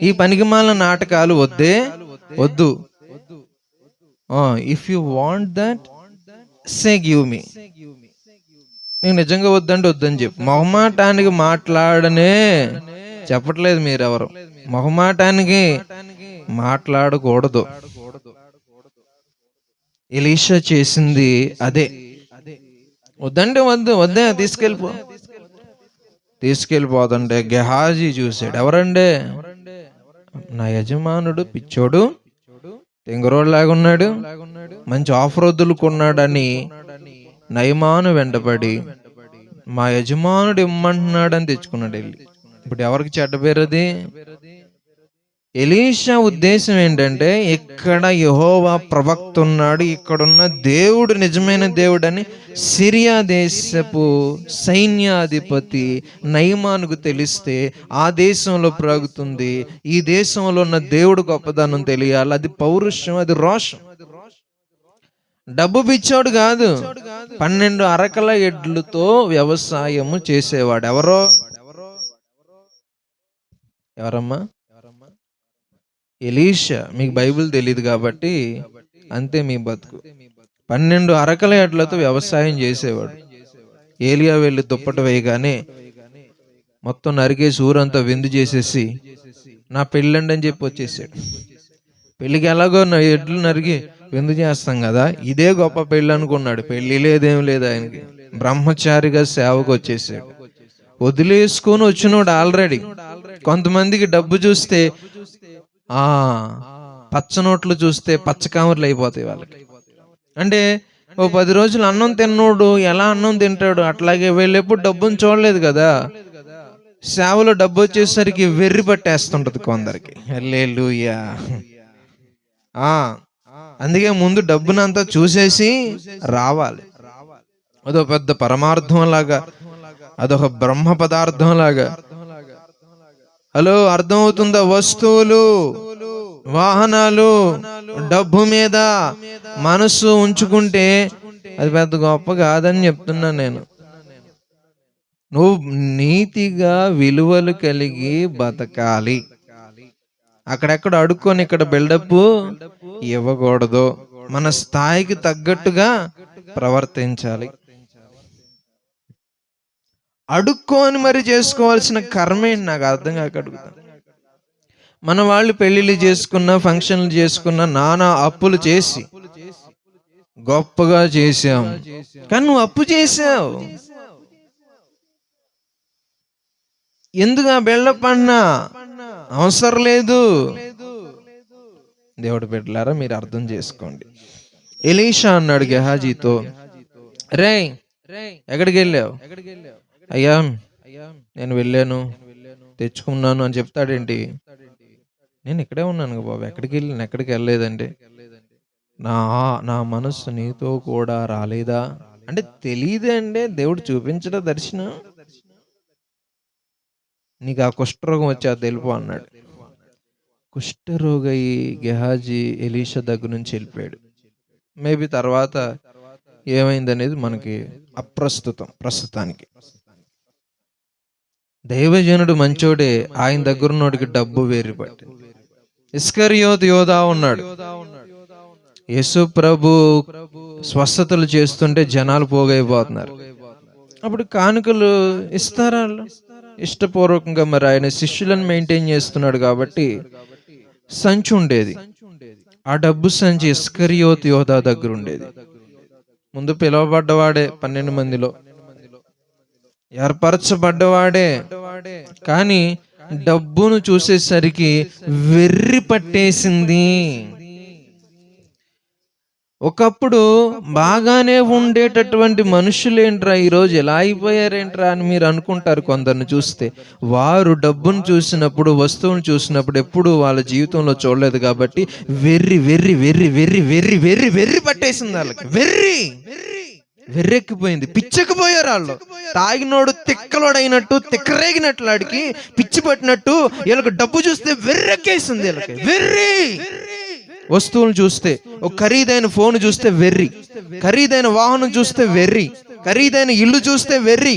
Speaker 1: ఈ పనికిమాలిన నాటకాలు వద్దే వద్దు. If you want that say give me, నీకు నిజంగా వద్దంటే వద్దని చెప్పు. మొహమాటానికి మాట్లాడనే చెప్పట్లేదు మీరెవరు, మొహమాటానికి మాట్లాడకూడదు. ఎలీషా చేసింది అదే, వద్దంటే వద్దు, వద్దే తీసుకెళ్ళిపోతుంటే గెహాజీ చూసాడు. ఎవరండే? నా యజమానుడు పిచ్చోడు, తెంగరోడ్లాగా ఉన్నాడు, మంచి ఆఫర్ వదులుకున్నాడని నయమాను వెంటబడి మా యజమానుడు ఇమ్మంటున్నాడని తెచ్చుకున్నాడు వెళ్ళి. ఇప్పుడు ఎవరికి చెడ్డ పేరు అది? ఎలీషా ఉద్దేశం ఏంటంటే, ఇక్కడ యెహోవా ప్రవక్త ఉన్నాడు, ఇక్కడున్న దేవుడు నిజమైన దేవుడు అని సిరియా దేశపు సైన్యాధిపతి నయమానుకు తెలిస్తే ఆ దేశంలో ప్రాగుతుంది. ఈ దేశంలో ఉన్న దేవుడు గొప్పదనం తెలియాలి. అది పౌరుషం, అది రోషం. డబ్బు పిచ్చోడు కాదు, 12 అరకల ఎడ్లతో వ్యవసాయము చేసేవాడు. ఎవరమ్మా? ఎలీషా. మీకు బైబిల్ తెలియదు కాబట్టి అంతే మీ బతుకు. 12 అరకల ఎడ్లతో వ్యవసాయం చేసేవాడు. ఏలియా వెళ్ళి దుప్పటి వేయగానే మొత్తం నరికేసి ఊరంతా విందు చేసేసి నా పెళ్ళండి అని చెప్పి వచ్చేసాడు. పెళ్ళికి ఎలాగో ఎడ్లు నరికి విందు చేస్తాం కదా, ఇదే గొప్ప పెళ్ళి అనుకున్నాడు. పెళ్లి లేదేం లేదు ఆయనకి. బ్రహ్మచారిగా సేవకు వచ్చేసాడు. వదిలేసుకొని వచ్చినోడు ఆల్రెడీ. కొంతమందికి డబ్బు చూస్తే పచ్చ నోట్లు చూస్తే పచ్చ కామర్లు అయిపోతాయి వాళ్ళకి. అంటే ఓ 10 రోజులు అన్నం తిన్నోడు ఎలా అన్నం తింటాడు? అట్లాగే వీళ్ళు ఎప్పుడు డబ్బును చూడలేదు కదా. సేవలో డబ్బు వచ్చేసరికి వెర్రి పట్టేస్తుంటది కొందరికి. హల్లెలూయా. ఆ అందుకే ముందు డబ్బునంతా చూసేసి రావాలి. అదో పెద్ద పరమార్థం లాగా, అదొక బ్రహ్మ పదార్థం లాగా. హలో, అర్థమవుతుందా? వస్తువులు, వాహనాలు, డబ్బు మీద మనసు ఉంచుకుంటే అది పెద్ద గొప్ప కాదని చెప్తున్నాను నేను. నువ్వు నీతిగా విలువలు కలిగి బతకాలి. అక్కడెక్కడ అడుక్కొని ఇక్కడ బిల్డప్ ఇవ్వకూడదు. మన స్థాయికి తగ్గట్టుగా ప్రవర్తించాలి. అడుక్కొని మరి చేసుకోవాల్సిన కర్మ ఏంటి? నాకు అర్థం కాక అడుగుతాను. మన వాళ్ళు పెళ్లిళ్ళు చేసుకున్న, ఫంక్షన్లు చేసుకున్న, నానా అప్పులు చేసి గొప్పగా చేశాం. కానీ నువ్వు అప్పు చేసావు. ఎందుకు ఆ బిల్డప్ అన్నా? అవసరం లేదు. దేవుడి బిడ్డలారా, మీరు అర్థం చేసుకోండి. ఎలీషా అన్నాడు గెహాజీతో, రే ఎక్కడికి వెళ్ళావు? అయ్యా నేను వెళ్ళాను, తెచ్చుకున్నాను అని చెప్తాడేంటి? నేను ఇక్కడే ఉన్నాను బాబు, ఎక్కడికి వెళ్ళలేదండి. నా మనస్సు నీతో కూడా రాలేదా అంటే తెలియదే అండి. దేవుడు చూపించడం దర్శనం. నీకు ఆ కుష్ఠరోగం వచ్చా తెలుపు అన్నాడు. కుష్ఠరోగి గెహాజీ ఎలీషా దగ్గర నుంచి వెళ్ళిపోయాడు. మేబీ తర్వాత ఏమైందనేది మనకి ప్రస్తుతానికి. దైవజనుడు మంచోడే, ఆయన దగ్గర ఉన్నోడికి డబ్బు వేరు పట్టి. ఇస్కరియోతు యోధా ఉన్నాడు. యేసు ప్రభు స్వస్థతలు చేస్తుంటే జనాలు పోగైపోతున్నారు. అప్పుడు కానుకలు ఇస్తారా? ఇష్టపూర్వకంగా. మరి ఆయన శిష్యులను మెయింటైన్ చేస్తున్నాడు కాబట్టి సంచి ఉండేది. ఆ డబ్బు సంచి ఇస్కరియోతు యోధా దగ్గర ఉండేది. ముందు పిలువబడ్డవాడే, 12 మందిలో ఏర్పరచబడ్డవాడే. కానీ డబ్బును చూసేసరికి వెర్రి పట్టేసింది. ఒకప్పుడు బాగానే ఉండేటటువంటి మనుషులేంట్రా ఈరోజు ఎలా అయిపోయారేంట్రా అని మీరు అనుకుంటారు కొందరిని చూస్తే. వారు డబ్బును చూసినప్పుడు, వస్తువును చూసినప్పుడు ఎప్పుడు వాళ్ళ జీవితంలో చూడలేదు కాబట్టి వెర్రి వెర్రి వెర్రి వెర్రి వెర్రి వెర్రి వెర్రి పట్టేసింది వాళ్ళకి. వెర్రెక్కిపోయింది, పిచ్చెక్కిపోయారు వాళ్ళు. తాగినోడు తిక్కలోడైనట్టు, తిక్కరేగినట్లు ఆడికి పిచ్చి పట్టినట్టు వీళ్ళకి డబ్బు చూస్తే వెర్రెక్కేసింది. వీళ్ళకి వెర్రి. వస్తువులు చూస్తే, ఒక ఖరీదైన ఫోన్ చూస్తే వెర్రి, ఖరీదైన వాహనం చూస్తే వెర్రి, ఖరీదైన ఇల్లు చూస్తే వెర్రి,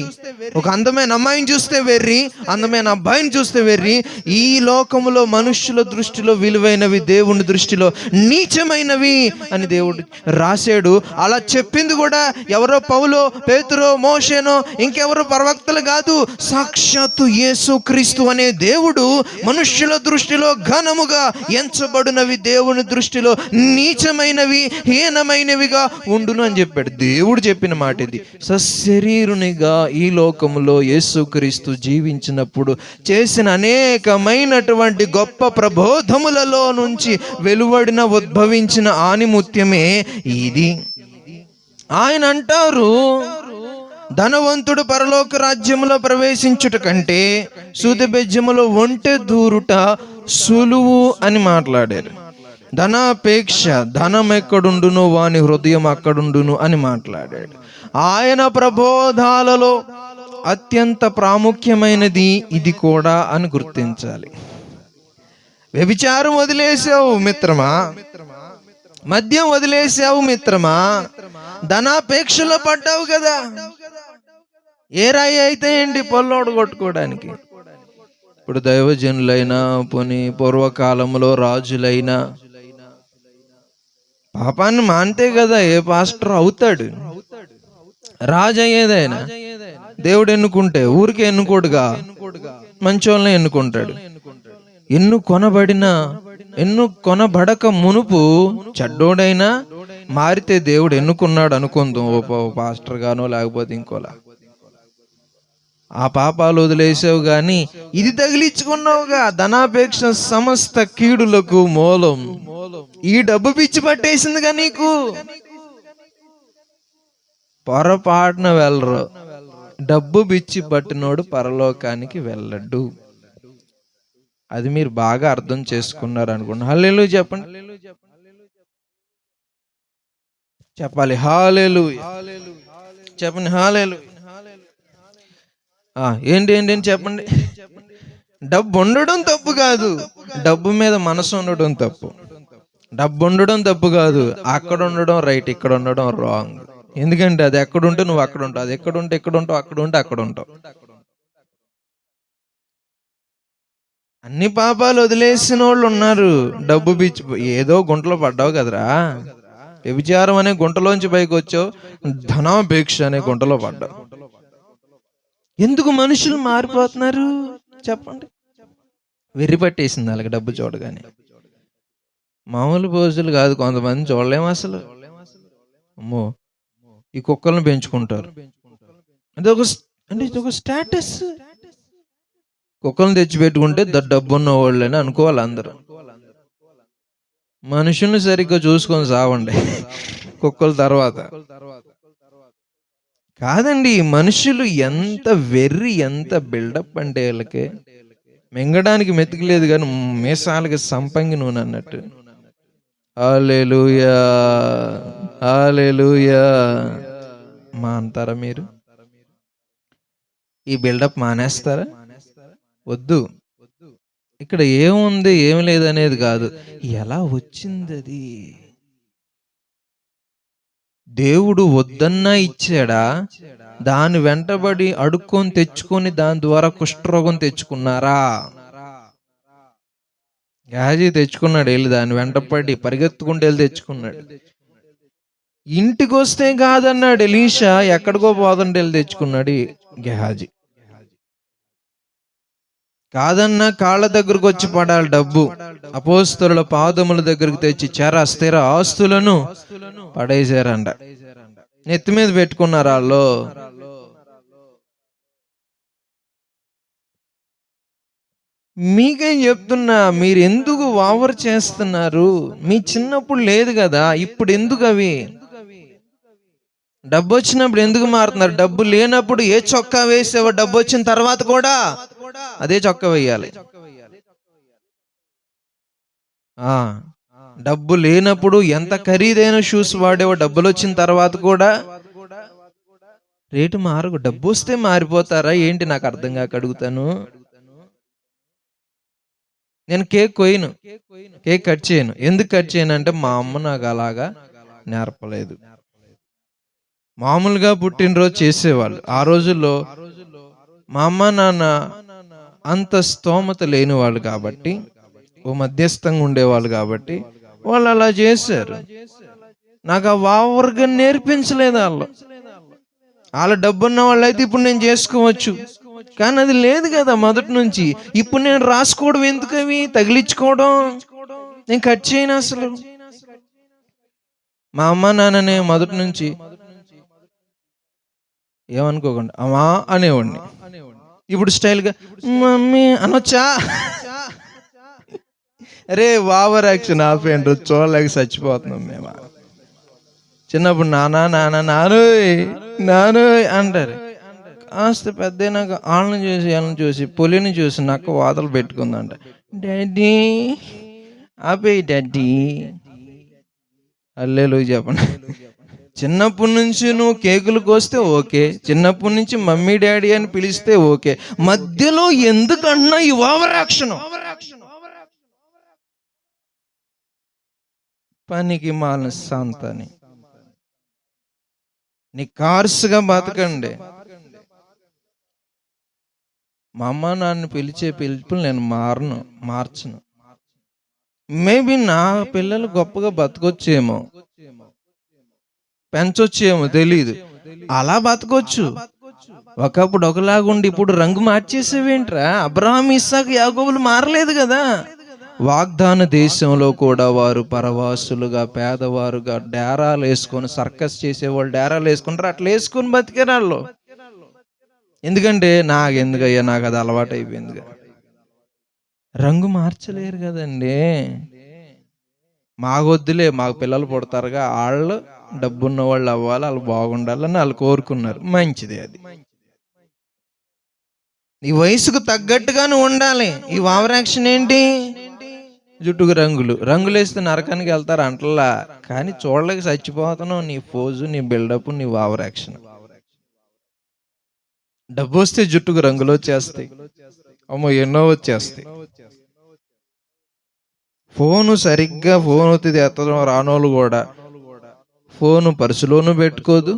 Speaker 1: ఒక అందమైన అమ్మాయిని చూస్తే వెర్రి, అందమైన అబ్బాయిని చూస్తే వెర్రి. ఈ లోకములో మనుష్యుల దృష్టిలో విలువైనవి దేవుని దృష్టిలో నీచమైనవి అని దేవుడు రాశాడు. అలా చెప్పింది కూడా ఎవరో పౌలో, పేతురో, మోషేనో ఇంకెవరో ప్రవక్తలు కాదు. సాక్షాత్తు యేసుక్రీస్తు అనే దేవుడు మనుష్యుల దృష్టిలో ఘనముగా ఎంచబడినవి దేవుని దృష్టిలో నీచమైనవి, హీనమైనవిగా ఉండును అని చెప్పాడు. దేవుడు చెప్పిన మాట ఇది. సశరీరునిగా ఈ లోకములో యేసుక్రీస్తు జీవించినప్పుడు చేసిన అనేకమైనటువంటి గొప్ప ప్రబోధములలో నుంచి వెలువడిన ఉద్భవించిన ఆనిముత్యమే ఇది. ఆయన అంటారు, ధనవంతుడు పరలోక రాజ్యములో ప్రవేశించుట కంటే సూదిబెజ్జములో ఒంటె దూరుట సులువు అని మాట్లాడారు. ధనాపేక్ష, ధనం ఎక్కడుండును వాని హృదయం అక్కడుండును అని మాట్లాడాడు. ఆయన ప్రబోధాలలో అత్యంత ప్రాముఖ్యమైనది ఇది కూడా అని గుర్తించాలి. వ్యభిచారం వదిలేసావు మిత్రమా, మద్యం వదిలేసావు మిత్రమా, ధనాపేక్షలో పడ్డావు కదా. ఏ రాయి అయితే ఏంటి పొల్లోడు కొట్టుకోవడానికి. ఇప్పుడు దైవజనులైనా, పోనీ పూర్వకాలంలో రాజులైనా పాపాన్ని మానితే కదా ఏ పాస్టర్ అవుతాడు. రాజు అయ్యేదైనా దేవుడు ఎన్నుకుంటే ఊరికే ఎన్నుకోడుగా, మంచోళ్ళని ఎన్నుకుంటాడు. ఎన్నుకొనబడక మునుపు చెడ్డోడైనా మారితే దేవుడు ఎన్నుకున్నాడు అనుకుందాం, ఓ పాస్టర్ గానో లేకపోతే ఇంకోలా. ఆ పాపాలు వదిలేసావు గాని ఇది తగిలించుకున్నావుగా. ధనాపేక్ష సమస్త కీడులకు మూలం. ఈ డబ్బు పిచ్చి పట్టేసిందిగా నీకు. పొరపాటున వెళ్ళరు. డబ్బు బిచ్చి పట్టినోడు పరలోకానికి వెళ్ళడు. అది మీరు బాగా అర్థం చేసుకున్నారు అనుకోండి. హల్లెలూయా చెప్పండి. చెప్పాలి హల్లెలూయా. చెప్పండి హల్లెలూయా. ఏంటి ఏంటి ఏంటి చెప్పండి. డబ్బు ఉండడం తప్పు కాదు, డబ్బు మీద మనసు ఉండడం తప్పు. డబ్బు ఉండడం తప్పు కాదు, అక్కడ ఉండడం రైట్, ఇక్కడ ఉండడం రాంగ్. ఎందుకంటే అది ఎక్కడుంటే నువ్వు అక్కడ ఉంటావు, అది ఎక్కడుంటే ఎక్కడ ఉంటావు, అక్కడ ఉంటే అక్కడ ఉంటావు. అన్ని పాపాలు వదిలేసిన వాళ్ళు ఉన్నారు. డబ్బు బిచ్చి ఏదో గుంటలో పడ్డావు కదరా, వ్యభిచారం అనే గుంటలోంచి పైకి వచ్చావు, ధనాపేక్ష అనే గుంటలో పడ్డావు. ఎందుకు మనుషులు మారిపోతున్నారు చెప్పండి? వెర్రి పట్టేసింది వాళ్ళకి డబ్బు చూడగానే. మామూలు రోజులు కాదు, కొంతమంది చూడలేము అసలు. అమ్మో, ఈ కుక్కలను పెంచుకుంటారు అంటే ఇది ఒక స్టేటస్. కుక్కలను తెచ్చిపెట్టుకుంటే డబ్బున్న వాళ్ళని అనుకోవాలి అందరూ. మనుషుల్ని సరిగ్గా చూసుకొని సావండి కుక్కల తర్వాత. కాదండి, మనుషులు ఎంత వెర్రి, ఎంత బిల్డప్ అంటే వీళ్ళకి మింగడానికి మెతుకులేదు కానీ మీసాలకి సంపంగి నూనె అన్నట్టు. హల్లెలూయా, హల్లెలూయా. మా అంటారా మీరు? ఈ బిల్డప్ మానేస్తారా? వద్దు. ఇక్కడ ఏముంది ఏమి లేదనేది కాదు, ఎలా వచ్చింది అది. దేవుడు వద్దన్నా ఇచ్చాడా? దాని వెంటబడి అడుక్కొని తెచ్చుకొని దాని ద్వారా కుష్ఠరోగం తెచ్చుకున్నారా? గేహాజీ తెచ్చుకున్నాడు, వెళ్ళి దాని వెంటపడి పరిగెత్తుకుంటూ వెళ్ళి తెచ్చుకున్నాడు. ఇంటికి వస్తే కాదన్నాడు ఎలీషా, ఎక్కడికో పోదంటే వెళ్ళి తెచ్చుకున్నాడు గేహాజీ. కాదన్నా కాళ్ళ దగ్గరకు వచ్చి పడాలి డబ్బు. అపోస్తలుల పాదముల దగ్గరకు తెచ్చి స్థిర ఆస్తులను పడేసారంట. నెత్తి మీద పెట్టుకున్నారు వాళ్ళు. మీకేం చెప్తున్నా, మీరు ఎందుకు ఓవర్ చేస్తున్నారు? మీ చిన్నప్పుడు లేదు కదా, ఇప్పుడు ఎందుకు అవి? డబ్బు వచ్చినప్పుడు ఎందుకు మారుతున్నారు? డబ్బు లేనప్పుడు ఏ చొక్కా వేసావో డబ్బు వచ్చిన తర్వాత కూడా అదే చొక్కా వేయాలి. డబ్బు లేనప్పుడు ఎంత ఖరీదైన షూస్ వాడేవో డబ్బులు వచ్చిన తర్వాత కూడా రేటు మారు. డబ్బు వస్తే మారిపోతారా ఏంటి? నాకు అర్థం కాక అడుగుతాను. నేను కేక్ కట్ చేయను. ఎందుకు కట్ చేయను అంటే మా అమ్మ నాకు అలాగా నేర్పలేదు. మామూలుగా పుట్టినరోజు చేసేవాళ్ళు. ఆ రోజుల్లో మా అమ్మ నాన్న అంత స్తోమత లేని వాళ్ళు కాబట్టి, ఓ మధ్యస్థంగా ఉండేవాళ్ళు కాబట్టి వాళ్ళు అలా చేశారు. నాకు ఆ వావర్గా నేర్పించలేదు వాళ్ళు. వాళ్ళ డబ్బున్న వాళ్ళు అయితే ఇప్పుడు నేను చేసుకోవచ్చు, కానీ అది లేదు కదా మొదటి నుంచి. ఇప్పుడు నేను రాసుకోవడం ఎందుకు, అవి తగిలించుకోవడం? నేను కట్ చేయను అసలు. మా అమ్మ నాన్ననే మొదటి నుంచి ఏమనుకోకుండా అమ్మా అనేవాడిని. ఇప్పుడు స్టైల్గా మమ్మీ అనొచ్చా? అరే ఓవర్ యాక్షన్ ఆపేయండి, చూడలేక చచ్చిపోతున్నాం మేము. చిన్నప్పుడు నానా నానా నానోయ్ అంటారు. కాస్త పెద్దయినాక వాళ్ళని చూసి పులిని చూసి నక్క వాతలు పెట్టుకుందంట. Daddy ఆపేయి daddy. హల్లెలూయా చెప్పండి. చిన్నప్పటి నుంచి నువ్వు కేకులు కోస్తే ఓకే, చిన్నప్పటి నుంచి మమ్మీ డాడీ అని పిలిస్తే ఓకే, మధ్యలో ఎందుకన్నా ఈ ఓవర్ యాక్షన్? పనికి మాలిన సంతని. నీ కార్స్గా బతకండి. మా అమ్మ నాన్న పిలిచే పిలుపులు నేను మార్చను. మేబీ నా పిల్లలు గొప్పగా బతకొచ్చేమో, పెంచొచ్చేమో తెలీదు, అలా బతకొచ్చు. ఒకప్పుడు ఒకలాగుండి ఇప్పుడు రంగు మార్చేసేవేంట్రా? అబ్రహాం ఇస్సాకు యాకోబులు మారలేదు కదా. వాగ్దాన దేశంలో కూడా వారు పరవాసులుగా, పేదవారుగా డేరాలు వేసుకొని, సర్కస్ చేసేవాళ్ళు డేరాలు వేసుకుంటారు, అట్లా వేసుకొని బతికేరాళ్ళు. ఎందుకంటే నాకెందుకయ్యా, నాకు అది అలవాటు అయిపోయింది. రంగు మార్చలేరు కదండి. మాకొద్దులే, మాకు పిల్లలు పుడతారుగా, వాళ్ళు డబ్బున్న వాళ్ళు అవ్వాలి, వాళ్ళు బాగుండాలని వాళ్ళు కోరుకున్నారు. మంచిది. అది ఈ వయసుకు తగ్గట్టుగానే ఉండాలి. ఈ ఓవర్ యాక్షన్ ఏంటి? జుట్టుకు రంగులు వేస్తే నరకానికి వెళ్తారు అంటలా, కానీ చూడలేక చచ్చిపోతున్నావు. నీ పోజు, నీ బిల్డప్, నీ ఓవర్ యాక్షన్. డబ్బు వస్తే జుట్టుకు రంగులు వచ్చేస్తాయి, అమ్మో ఎన్నో వచ్చేస్తాయి. ఫోన్ అవుతుంది ఎత్తడం రానోళ్ళు కూడా ఫోను పర్సులోనూ పెట్టుకోదు,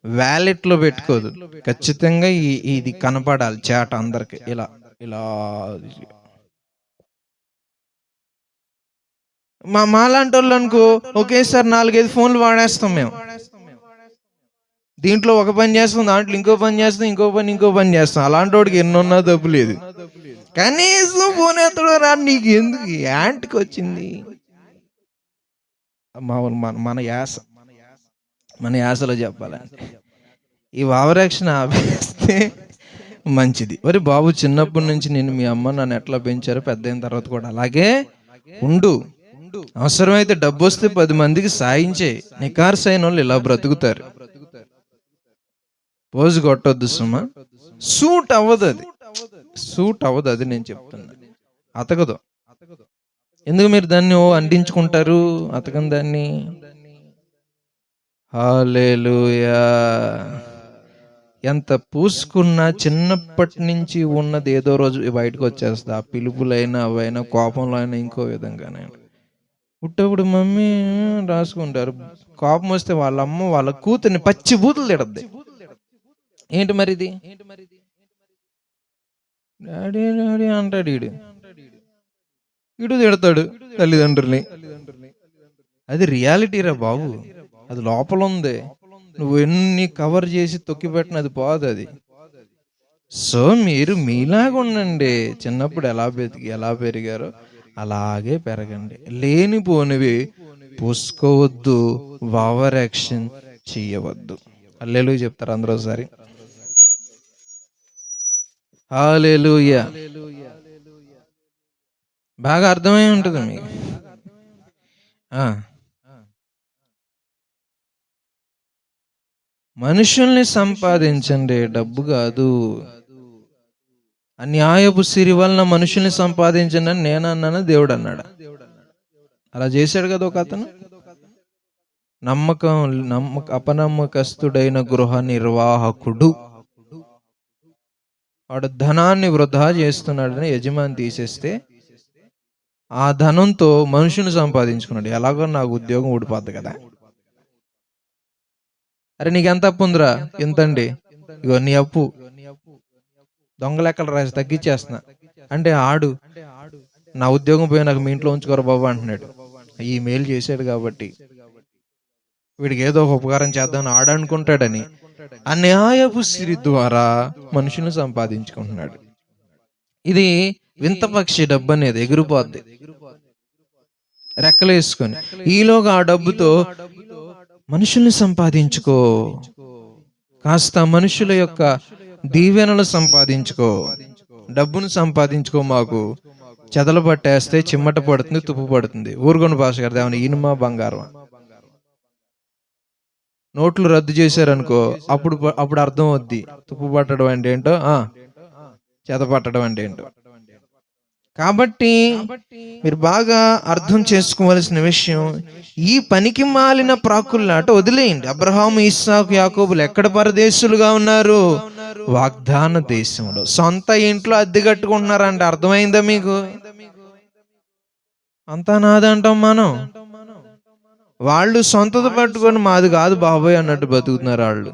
Speaker 1: వ్యాలెట్లో పెట్టుకోదు. ఖచ్చితంగా ఇది కనపడాలి చాట అందరికి. ఇలా ఇలా మాలాంటి వాళ్ళు అనుకో ఒకేసారి 4-5 ఫోన్లు వాడేస్తాం మేము. దీంట్లో ఒక పని చేస్తాం, దాంట్లో ఇంకో పని చేస్తాం, ఇంకో పని చేస్తాం. అలాంటి వాడికి ఎన్నున్నా తప్పు లేదు, కనీసం ఫోన్ ఎత్తడం రా. నీకు ఎందుకు యాంటికి వచ్చింది? మన యాసలో చెప్పాలంటే ఈ ఓవర్ యాక్షన్ ఆపేస్తే మంచిది. మరి బాబు, చిన్నప్పటి నుంచి నేను మీ అమ్మ నన్ను ఎట్లా పెంచారో పెద్ద అయిన తర్వాత కూడా అలాగే ఉండు. అవసరమైతే డబ్బు వస్తే 10 మందికి సాయించే. నికార్సైన వాళ్ళు ఇలా బ్రతుకుతారు. పోజు కొట్టొద్దు సుమా, సూట్ అవ్వదు అది నేను చెప్తున్నా. అతకదు. ఎందుకు మీరు దాన్ని అంటించుకుంటారు? అతకని దాన్ని. హల్లెలూయా. ఎంత పూసుకున్నా చిన్నప్పటి నుంచి ఉన్నది ఏదో రోజు బయటకు వచ్చేస్తుంది. ఆ పిలుపులైనా అవైనా కోపంలో అయినా ఇంకో విధంగానే. పుట్టప్పుడు మమ్మీ రాసుకుంటారు, కోపం వస్తే వాళ్ళ అమ్మ వాళ్ళ కూతుర్ని పచ్చి బూతులు తిడద్ది. ఏంటి మరి ఇది? డాడీ డాడీ అంటాడు ఈడు తిడతాడు తల్లిదండ్రుల్ని. అది రియాలిటీ రా బాబు, అది లోపల ఉంది. నువ్వు ఎన్ని కవర్ చేసి తొక్కిపెట్టిన అది పోదు అది. సో మీరు మీలాగా ఉండండి. చిన్నప్పుడు ఎలా పెరిగారో అలాగే పెరగండి. లేనిపోనివి పూసుకోవద్దు, ఓవర్ యాక్షన్ చెయ్యవద్దు. హల్లెలూయా చెప్తారు అందరూ ఒకసారి. హల్లెలూయా. బాగా అర్థమై ఉంటుంది మీకు. మనుషుల్ని సంపాదించండి, డబ్బు కాదు. అన్యాయపు సిరి వలన మనుషుల్ని సంపాదించండి అని నేను అన్నాను, దేవుడు అన్నాడు. అలా చేశాడు కదా ఒక అతను. అపనమ్మకస్తుడైన గృహ నిర్వాహకుడు, వాడు ధనాన్ని వృధా చేస్తున్నాడని యజమాని తీసేస్తే ఆ ధనంతో మనుషుని సంపాదించుకున్నాడు. ఎలాగో నాకు ఉద్యోగం ఊడిపోద్ది కదా. అరే నీకు ఎంత అప్పు ఉందిరా? ఎంతండి? ఇగో నీ అప్పు దొంగ లెక్కలు రాసి తగ్గించేస్తున్నా అంటే ఆడు నా ఉద్యోగం పోయి నాకు మీ ఇంట్లో ఉంచుకోరు బాబు అంటున్నాడు. ఈ మెయిల్ చేశాడు కాబట్టి వీడికి ఏదో ఒక ఉపకారం చేద్దామని ఆడనుకుంటాడని అన్యాయపు సిరి ద్వారా మనుషుని సంపాదించుకుంటున్నాడు. ఇది వింత పక్షి డబ్బు అనేది ఎగిరిపోద్ది రెక్కలేసుకొని. ఈలోగా ఆ డబ్బుతో మనుషుల్ని సంపాదించుకో, కాస్త మనుషుల యొక్క దీవెనలు సంపాదించుకో, డబ్బును సంపాదించుకో. మాకు చెదలు పట్టేస్తే చిమ్మట పడుతుంది, తుప్పు పడుతుంది. ఊరుగొండ భాష గారు దేవని ఇనుమా బంగారం. నోట్లు రద్దు చేశారనుకో, అప్పుడు అర్థం అవుద్ది తుప్పు పట్టడం అంటే ఏంటో, చెద పట్టడం అంటే ఏంటో. కాబట్టి మీరు బాగా అర్థం చేసుకోవలసిన విషయం, ఈ పనికి మాలిన ప్రాకుల్లాట వదిలేయండి. అబ్రహాము, ఇస్సాకు, యాకోబులు ఎక్కడ పరదేశులుగా ఉన్నారు? వాగ్దాన దేశంలో. సొంత ఇంట్లో అద్దె కట్టుకుంటున్నారంట. అర్థమైందా మీకు? అంతా నాదంటాం మనం. వాళ్ళు సొంతది పట్టుకొని మాది కాదు బాబోయ్ అన్నట్టు బతుకుతున్నారు వాళ్ళు.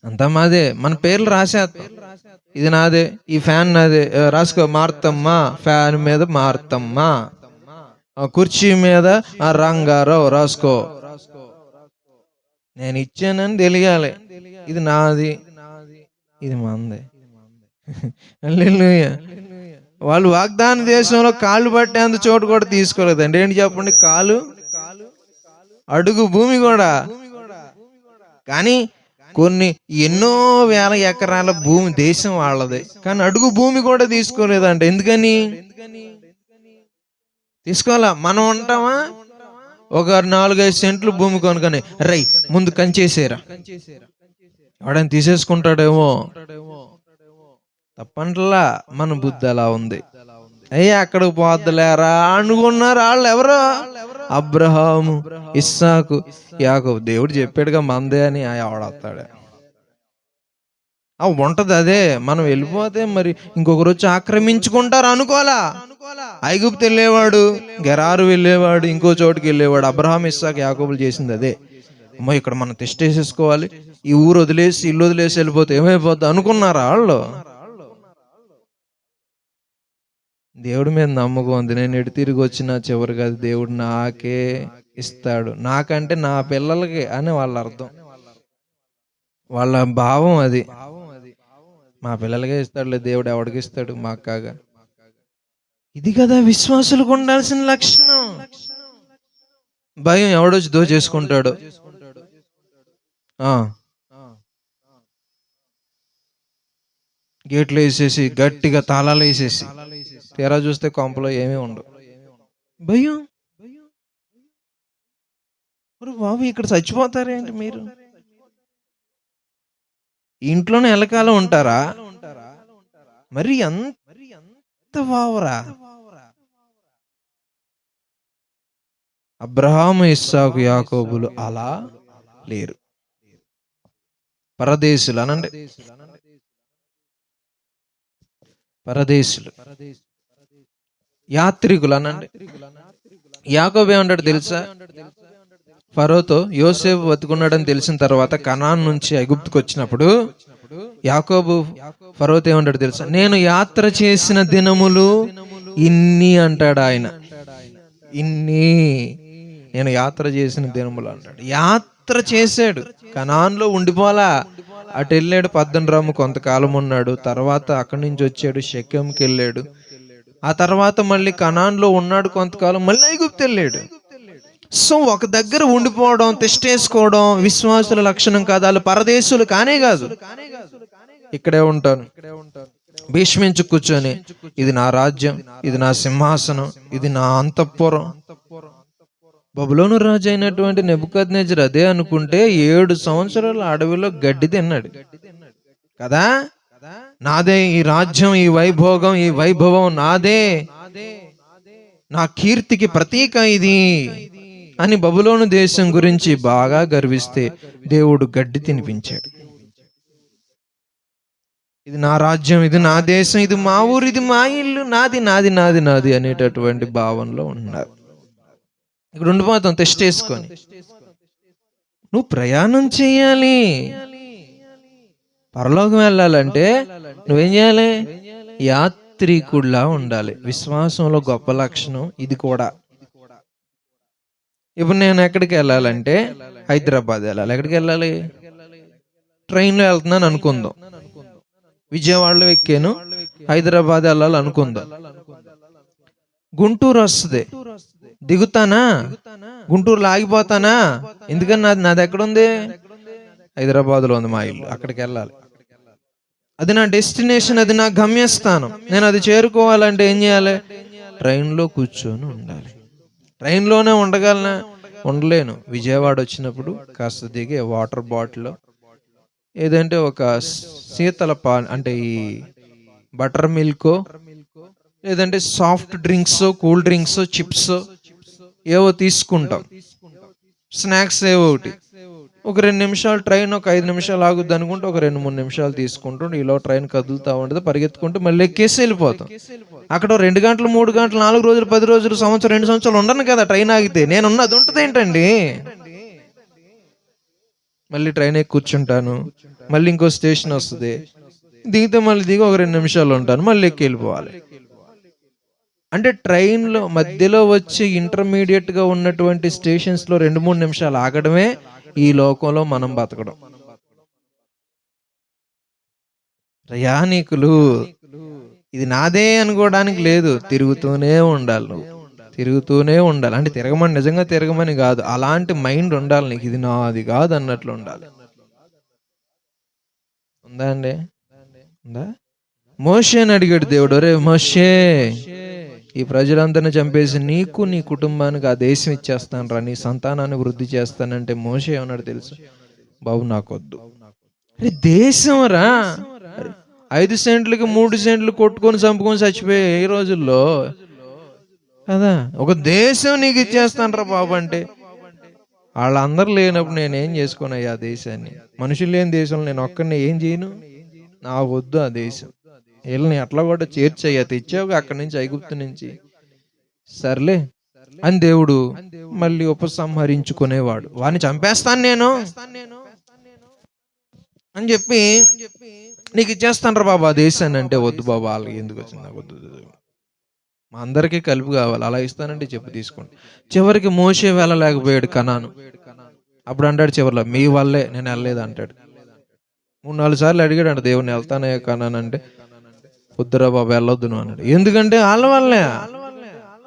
Speaker 1: అంతా మాదే. మన పేర్లు రాసేస్తాం, ఇది నాదే, ఈ ఫ్యాన్ నాదే, రాసుకో మార్తమ్మ, ఫ్యాన్ మీద మార్తమ్మ, కుర్చీ మీద రంగారావు రాసుకో. నేను ఇచ్చానని తెలియాలి, ఇది నాది, ఇది మంది. హల్లెలూయా. వాళ్ళు వాగ్దాన దేశంలో కాళ్ళు పట్టేంత చోటు కూడా తీసుకోలేదండి. ఏంటి చెప్పండి? కాలు అడుగు భూమి కూడా. కానీ కొన్ని ఎన్నో వేల ఎకరాల భూమి దేశం వాళ్ళదే, కానీ అడుగు భూమి కూడా తీసుకోలేదంట. ఎందుకని తీసుకోవాలా? మనం ఉంటామా? ఒక 4-5 సెంట్లు భూమి కొనుకొని రై ముందు కంచేసేరా, ఎవడైనా తీసేసుకుంటాడేమో. తప్పంటలా, మన బుద్ధి అలా ఉంది. అయ్యా అక్కడికి పోద్దులేరా అనుకున్నారు వాళ్ళు. ఎవరు? అబ్రహాము, ఇస్సాకు, యాకోబు. దేవుడు చెప్పాడుగా మందే అని. ఎవడొస్తాడు? ఉంటది అదే. మనం వెళ్ళిపోతే మరి ఇంకొకరు వచ్చి ఆక్రమించుకుంటారు అనుకోలా. ఐగుప్తు వెళ్ళేవాడు, గెరారు వెళ్ళేవాడు, ఇంకో చోటుకి వెళ్ళేవాడు. అబ్రహాం, ఇస్సాకు, యాకోబులు చేసింది అదే. అమ్మో ఇక్కడ మనం తిష్టేసేసుకోవాలి, ఈ ఊరు వదిలేసి ఇల్లు వదిలేసి వెళ్ళిపోతే ఏమైపోద్ది అనుకున్నారా వాళ్ళు? దేవుడి మీద నమ్మకం ఉంది. నేను ఎటు తిరిగి వచ్చినా చివరికి అది దేవుడు నాకే ఇస్తాడు, నాకంటే నా పిల్లలకి అని వాళ్ళ అర్థం, వాళ్ళ భావం అది. మా పిల్లలకే ఇస్తాడులే దేవుడు, ఎవడికి ఇస్తాడు మాకు కాగా. ఇది కదా విశ్వాసులకు ఉండాల్సిన లక్షణం. భయం ఎవడొచ్చి దోచేసుకుంటాడు. గేట్లు వేసేసి గట్టిగా తాళాలు వేసేసి తీరా చూస్తే కొంపలో ఏమీ ఉండవు. భయం. బాబు ఇక్కడ చచ్చిపోతారేంటి మీరు? ఇంట్లోనే ఎల్లకాలం ఉంటారా? మరి ఎంత వావరా? అబ్రహాము, ఇస్సాకు, యాకోబులు అలా లేరు. పరదేశులు అనండి, పరదేశులు, యాత్రికులు అనండి. యాకోబు ఏమంటాడు తెలుసా? ఫరోతో యోసేపు బతుకున్నాడని తెలిసిన తర్వాత కనాన్ నుంచి ఐగుప్తుకు వచ్చినప్పుడు యాకోబు ఫరోతో ఏమంటాడు తెలుసా? నేను యాత్ర చేసిన దినములు ఇన్ని అంటాడు ఆయన. ఇన్ని నేను యాత్ర చేసిన దినములు అంటాడు. యాత్ర చేశాడు, కనాన్లో ఉండిపోలా. అటు వెళ్ళాడు, పద్దనరాము కొంతకాలం ఉన్నాడు. తర్వాత అక్కడి నుంచి వచ్చాడు, షెకెంకి వెళ్ళాడు. ఆ తర్వాత మళ్ళీ కనాన్లో ఉన్నాడు కొంతకాలం, మళ్ళీ ఐగుప్తు వెళ్ళాడు. సో ఒక దగ్గర ఉండిపోవడం, తిష్టేసుకోవడం విశ్వాసుల లక్షణం కాదు. వాళ్ళు పరదేశులు కానే కాదు. ఇక్కడే ఉంటాను భీష్మించు కూర్చొని, ఇది నా రాజ్యం, ఇది నా సింహాసనం, ఇది నా అంతఃపురం. బబులోను రాజు అయినటువంటి నెబుకద్నెజరు అదే అనుకుంటే 7 సంవత్సరాలు అడవిలో గడ్డి తిన్నాడు కదా. నాదే ఈ రాజ్యం, ఈ వైభోగం, ఈ వైభవం నాదే, నా కీర్తికి ప్రతీక ఇది అని బబులోను దేశం గురించి బాగా గర్విస్తే దేవుడు గడ్డి తినిపించాడు. ఇది నా రాజ్యం, ఇది నా దేశం, ఇది మా ఊరు, ఇది మా ఇల్లు, నాది నాది నాది నాది అనేటటువంటి భావనలో ఉన్నారు. ఇక్కడ ఉండిపోతాం తెస్టేసుకొని. నువ్వు ప్రయాణం చేయాలి, పరలోకం వెళ్ళాలంటే నువ్వేం చేయాలి? యాత్రికుడిలా ఉండాలి. విశ్వాసంలో గొప్ప లక్షణం ఇది కూడా. ఇప్పుడు నేను ఎక్కడికి వెళ్ళాలంటే హైదరాబాద్ వెళ్ళాలి. ఎక్కడికి వెళ్ళాలి? ట్రైన్లో వెళ్తున్నాను అనుకుందాం. విజయవాడలో ఎక్కాను, హైదరాబాద్ వెళ్ళాలి అనుకుందాం. గుంటూరు వస్తుంది, దిగుతానా? గుంటూరులో ఆగిపోతానా? ఎందుకని నాది ఎక్కడుంది? హైదరాబాద్లో ఉంది మా ఇల్లు. అక్కడికి వెళ్ళాలి. అది నా డెస్టినేషన్, అది నా గమ్యస్థానం. నేను అది చేరుకోవాలంటే ఏం చేయాలి? ట్రైన్లో కూర్చొని ఉండాలి. ట్రైన్లోనే ఉండగలనా? ఉండలేను. విజయవాడ వచ్చినప్పుడు కాస్త దిగి వాటర్ బాటిల్ ఏదంటే ఒక శీతల అంటే ఈ బటర్ మిల్కో, లేదంటే soft drinks, cool drinks, chips ఏవో తీసుకుంటాం. స్నాక్స్ ఏవో ఒకటి. ఒక 2 నిమిషాలు ట్రైన్, ఒక 5 నిమిషాలు ఆగుద్ది అనుకుంటే ఒక 2-3 నిమిషాలు తీసుకుంటూ ఈలో ట్రైన్ కదులుతూ ఉంటుంది, పరిగెత్తుకుంటూ మళ్ళీ ఎక్కేసి వెళ్ళిపోతాం. అక్కడ 2 గంటలు, 3 గంటలు, 4 రోజులు, 10 రోజులు, సంవత్సరం, 2 సంవత్సరాలు ఉండను కదా ట్రైన్ ఆగితే. నేనున్నది ఉంటుంది ఏంటండి? మళ్ళీ ట్రైన్ ఎక్కి కూర్చుంటాను, మళ్ళీ ఇంకో స్టేషన్ వస్తుంది, దిగితే మళ్ళీ దిగి ఒక 2 నిమిషాలు ఉంటాను, మళ్ళీ ఎక్కి వెళ్ళిపోవాలి. అంటే ట్రైన్లో మధ్యలో వచ్చి ఇంటర్మీడియట్ గా ఉన్నటువంటి స్టేషన్స్ లో 2-3 నిమిషాలు ఆగడమే ఈ లోకంలో మనం బతకడం. ప్రయాణికులు ఇది నాదే అనుకోవడానికి లేదు, తిరుగుతూనే ఉండాలి. నువ్వు తిరుగుతూనే ఉండాలి. అంటే తిరగమని నిజంగా తిరగమని కాదు, అలాంటి మైండ్ ఉండాలి నీకు. ఇది నాది కాదు అన్నట్లు ఉండాలి. ఉందా అండి? ఉందా? మోషేని అడిగాడు దేవుడు, రే మోషే ఈ ప్రజలందరిని చంపేసి నీకు నీ కుటుంబానికి ఆ దేశం ఇచ్చేస్తాను రా, నీ సంతానాన్ని వృద్ధి చేస్తానంటే మోషే ఏమన్నాడు తెలుసు? బాబు నాకొద్దు. అరే దేశం రా, 5 సెంట్లకి 3 సెంట్లు కొట్టుకొని చంపుకొని చచ్చిపోయే ఈ రోజుల్లో కదా, ఒక దేశం నీకు ఇచ్చేస్తాను రా బాబు అంటే, వాళ్ళందరూ లేనప్పుడు నేనేం చేసుకోనయ్యా ఆ దేశాన్ని? మనుషులు లేని దేశంలో నేను ఒక్కడిని ఏం చేయను? నాకు వద్దు ఆ దేశం. వీళ్ళని ఎట్లా కూడా చేర్చయ్యా, తెచ్చావుగా అక్కడి నుంచి, ఐగుప్తు నుంచి, సర్లే అని దేవుడు మళ్ళీ ఉపసంహరించుకునేవాడు. వాడిని చంపేస్తాను నేను అని చెప్పి నీకు ఇచ్చేస్తాను రా బాబా దేశాన్ని అంటే, వద్దు బాబా వాళ్ళకి ఎందుకు వచ్చింది, నాకు వద్దు, మా అందరికీ కలిపి కావాలి, అలా ఇస్తానంటే చెప్పు తీసుకోండి. చివరికి మోషే వెళ్ళలేకపోయాడు కనాను. అప్పుడు అంటాడు చివరిలో, మీ వల్లే నేను వెళ్ళలేదు అంటాడు. 3-4 సార్లు అడిగాడు అంట దేవుడిని, వెళ్తానే కనాను అంటే, వద్దురా బాబా వెళ్ళొద్దు నువ్వు అన్నాడు. ఎందుకంటే వాళ్ళ వల్లే,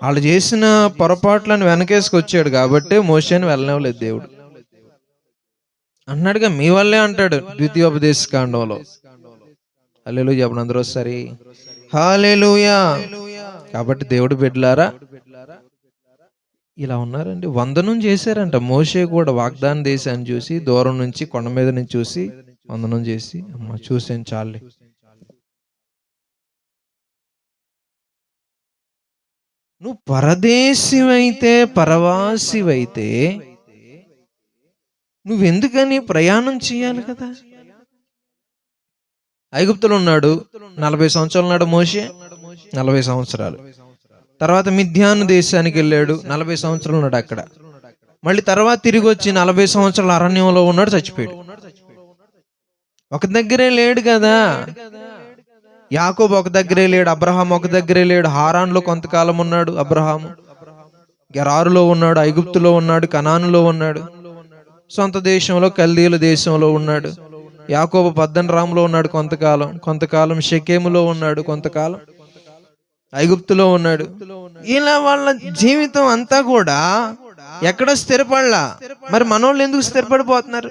Speaker 1: వాళ్ళు చేసిన పొరపాట్లను వెనకేసుకొచ్చాడు కాబట్టి మోషేని వెళ్ళనివ్వలేదు దేవుడు. అన్నాడుగా మీ వల్లే అంటాడు ద్వితీయోపదేశ కాండంలో. హల్లెలూయా చెప్పండి అందరూ ఒకసారి, హల్లెలూయా. కాబట్టి దేవుడు బిడ్డలారా ఇలా ఉన్నారండి. వందనం చేశారంట మోషే కూడా, వాగ్దాన దేశాన్ని చూసి దూరం నుంచి కొండ మీద నుంచి చూసి వందనం చేసి, అమ్మ చూసాను చాలే. నువ్వు పరదేశివైతే పరవాసివైతే నువ్వెందుకని ప్రయాణం చేయాలి కదా? ఐగుప్తులో ఉన్నాడు 40 సంవత్సరాలు ఉన్నాడు మోషే, 40 సంవత్సరాలు. తర్వాత మిద్యాను దేశానికి వెళ్ళాడు, 40 సంవత్సరాలు ఉన్నాడు అక్కడ. మళ్ళీ తర్వాత తిరిగి వచ్చి 40 సంవత్సరాల అరణ్యంలో ఉన్నాడు, చచ్చిపోయాడు. ఒక దగ్గరే లేడు కదా. యాకోబు ఒక దగ్గరే లేడు, అబ్రహాం ఒక దగ్గరే లేడు. హారాన్లో కొంతకాలం ఉన్నాడు అబ్రహాము, గెరారులో ఉన్నాడు, ఐగుప్తులో ఉన్నాడు, కనానులో ఉన్నాడు, సొంత దేశంలో కల్దీయుల దేశంలో ఉన్నాడు. యాకోబు పద్దనరాములో ఉన్నాడు కొంతకాలం షెకెములో ఉన్నాడు, కొంతకాలం ఐగుప్తులో ఉన్నాడు. ఇలా వాళ్ళ జీవితం అంతా కూడా ఎక్కడ స్థిరపడలా. మరి మనోళ్ళు ఎందుకు స్థిరపడిపోతున్నారు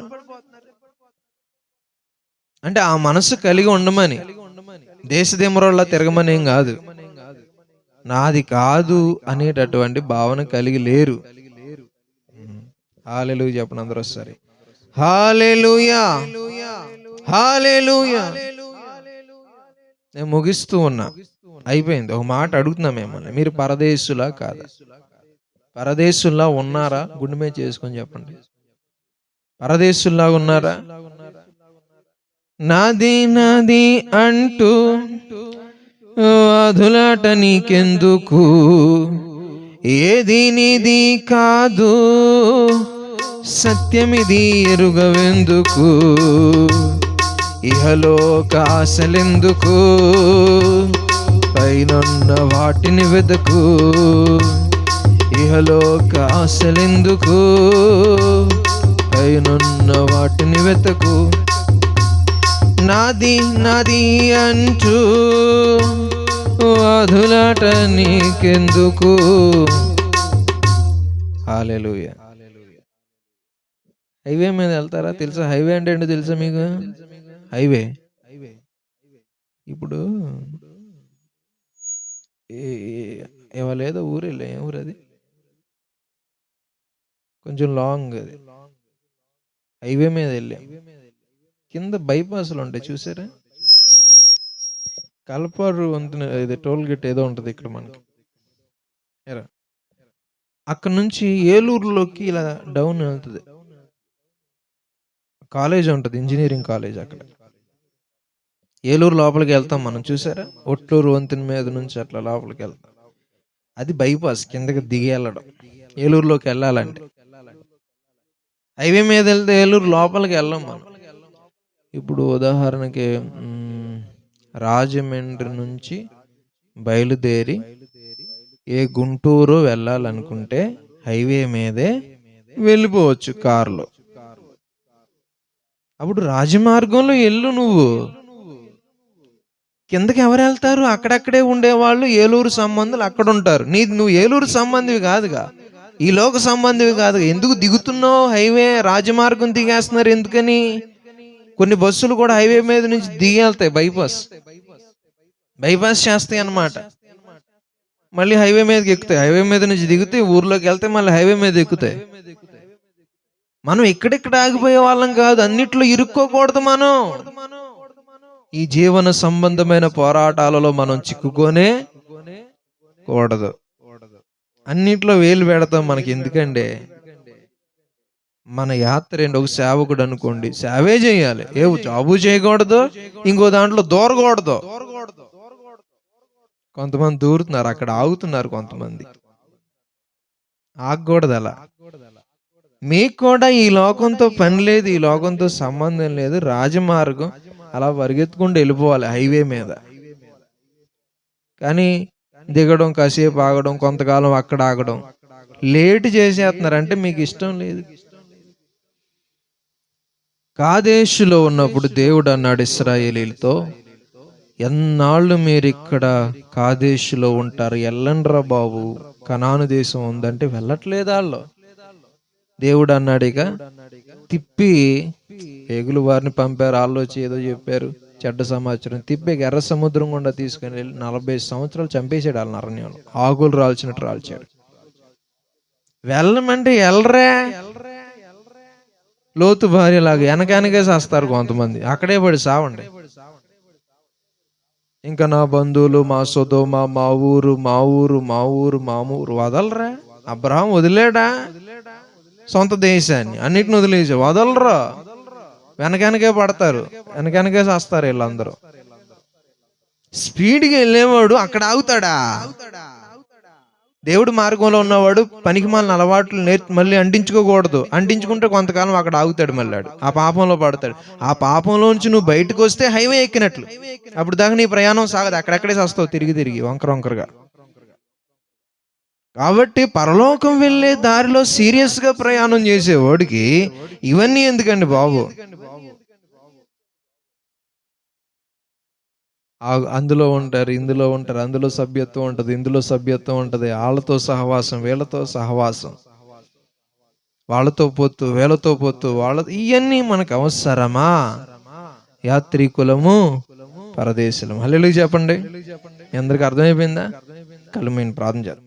Speaker 1: అంటే, ఆ మనసు కలిగి ఉండమని, దేశదిమ్మరోళ్ళ తిరగమని ఏం కాదు, నాది కాదు అనేటటువంటి భావన కలిగి లేరు. హల్లెలూయా చెప్పండి అందరూ ఒకసారి, హల్లెలూయా హల్లెలూయా. నేను ముగిస్తూ ఉన్నా, అయిపోయింది. ఒక మాట అడుగుతున్నా మిమ్మల్ని, మీరు పరదేశులా కాదా? పరదేశుల్లా ఉన్నారా? గుండె మీద చేసుకొని చెప్పండి, పరదేశుల్లా ఉన్నారా? నాది నాది అంటూ అధులాట నీకెందుకు, ఏది నీది కాదు సత్యమిది ఎరుగవెందుకు, ఇహలోక ఆశలెందుకు, పైనున్న వాటిని వెదకు, ఇహలోక ఆశలెందుకు, పైనున్న వాటిని వెతకు, నాది నాది అంటూ అధులాట నీకెందుకు. హల్లెలూయా. హైవే మీద వెళ్తారా? తెలుసా హైవే అంటే ఏంటో తెలుసా మీకు? హైవే ఇప్పుడు ఏదో ఊరు వెళ్ళా, ఏ ఊరు అది, కొంచెం లాంగ్, అది హైవే మీద వెళ్ళా, కింద బైపాస్లు ఉంటాయి చూసారా, కల్పారు వంతున, ఇది టోల్ గేట్ ఏదో ఉంటుంది ఇక్కడ మనకి. అక్కడ నుంచి ఏలూరులోకి ఇలా డౌన్ వెళ్తుంది, కాలేజ్ ఉంటుంది, ఇంజనీరింగ్ కాలేజ్. అక్కడ ఏలూరు లోపలికి వెళ్తాం మనం, చూసారా, ఒట్లూరు వంతెన మీద నుంచి అట్లా లోపలికి వెళ్తాం. అది బైపాస్, కిందకి దిగి వెళ్ళడం ఏలూరులోకి వెళ్ళాలంటే. హైవే మీద వెళ్తే ఏలూరు లోపలికి వెళ్ళాం మనం. ఇప్పుడు ఉదాహరణకి రాజమండ్రి నుంచి బయలుదేరి ఏ గుంటూరు వెళ్ళాలనుకుంటే హైవే మీదే వెళ్ళిపోవచ్చు కారులో. అప్పుడు రాజమార్గంలో వెళ్ళు నువ్వు, కిందకి ఎవరు వెళ్తారు? అక్కడక్కడే ఉండేవాళ్ళు, ఏలూరు సంబంధులు అక్కడ ఉంటారు. నువ్వు ఏలూరు సంబంధివి కాదుగా, ఈ లోక సంబంధివి కాదుగా. ఎందుకు దిగుతున్నావు? హైవే రాజమార్గం దిగేస్తున్నారు ఎందుకని? కొన్ని బస్సులు కూడా హైవే మీద నుంచి దిగి వెళ్తాయి, బైపాస్ చేస్తాయి అన్నమాట. మళ్ళీ హైవే మీదకి ఎక్కుతాయి. హైవే మీద నుంచి దిగితే ఊర్లోకి వెళ్తే మళ్ళీ హైవే మీద ఎక్కుతాయి. మనం ఎక్కడెక్కడ ఆగిపోయే వాళ్ళం కాదు, అన్నిట్లో ఇరుక్కోకూడదు. మనం ఈ జీవన సంబంధమైన పోరాటాలలో మనం చిక్కుకొనే కూడదు. అన్నిట్లో వేలు పెడతాం, మనకి ఎందుకండి? మన యాత్ర ఏంటి? ఒక సేవకుడు అనుకోండి, సేవే చేయాలి, ఏ జాబు చేయకూడదు, ఇంకో దాంట్లో దూరకూడదు. కొంతమంది దూరుతున్నారు, అక్కడ ఆగుతున్నారు. కొంతమంది ఆగకూడదు. అలా మీకు కూడా ఈ లోకంతో పని లేదు, ఈ లోకంతో సంబంధం లేదు. రాజమార్గం అలా పరిగెత్తుకుంటూ వెళ్ళిపోవాలి హైవే మీద. కానీ దిగడం, కాసేపు ఆగడం, కొంతకాలం అక్కడ ఆగడం, లేట్ చేసేస్తున్నారు. అంటే మీకు ఇష్టం లేదు. కాదేశులో ఉన్నప్పుడు దేవుడు అన్నాడు ఇశ్రాయేలీలతో, ఎన్నాళ్ళు మీరు ఇక్కడ కాదేశులో ఉంటారు, వెళ్ళండ్రా బాబు, కనాను దేశం ఉందంటే వెళ్ళట్లేదు వాళ్ళు. దేవుడు అన్నాడు, ఇక తిప్పి పేగులు వారిని పంపారు. వాళ్ళు వచ్చి ఏదో చెప్పారు, చెడ్డ సమాచారం. తిప్పి ఎర్ర సముద్రం గుండా తీసుకుని వెళ్ళి 40 సంవత్సరాలు చంపేసాడు వాళ్ళని అరణ్యంలో. ఆకులు రాల్చినట్టు రాల్చాడు. వెళ్ళమంటే వెళ్ళరే. లోతు భార్యలాగా వెనకనకే చేస్తారు కొంతమంది, అక్కడే పడి సావండి. ఇంకా నా బంధువులు, మా సొదొమ, మా ఊరు మా ఊరు మా ఊరు మా ఊరు వదలరా. అబ్రహాం వదిలేడా సొంత దేశాన్ని? అన్నిటిని వదిలేసి వదలరా. వెనకనకే పడతారు, వెనకనకే చేస్తారు వీళ్ళందరూ. స్పీడ్గా వెళ్ళేవాడు అక్కడ ఆగుతాడా? దేవుడి మార్గంలో ఉన్నవాడు పనికి మాలిన అలవాట్లు మళ్ళీ అంటించుకోకూడదు. అంటించుకుంటే కొంతకాలం అక్కడ ఆగుతాడు, మళ్ళీ ఆ పాపంలో పడతాడు. ఆ పాపంలోంచి నువ్వు బయటకు వస్తే హైవే ఎక్కినట్లు. అప్పుడు దాకా నీ ప్రయాణం సాగదు, అక్కడెక్కడే వస్తావు తిరిగి తిరిగి వంకరగా. కాబట్టి పరలోకం వెళ్ళే దారిలో సీరియస్ గా ప్రయాణం చేసేవాడికి ఇవన్నీ ఎందుకండి బాబు? అందులో ఉంటారు, ఇందులో ఉంటారు, అందులో సభ్యత్వం ఉంటది, ఇందులో సభ్యత్వం ఉంటది, వాళ్ళతో సహవాసం, వీళ్ళతో సహవాసం, వాళ్ళతో పొత్తు, వీళ్ళతో పొత్తు, ఇవన్నీ మనకు అవసరమా? యాత్రికులము పరదేశులము. హల్లెలూయా చెప్పండి. అందరికి అర్థమైపోయిందా? కళ్ళు మూయండి, ప్రార్థన చేద్దాం.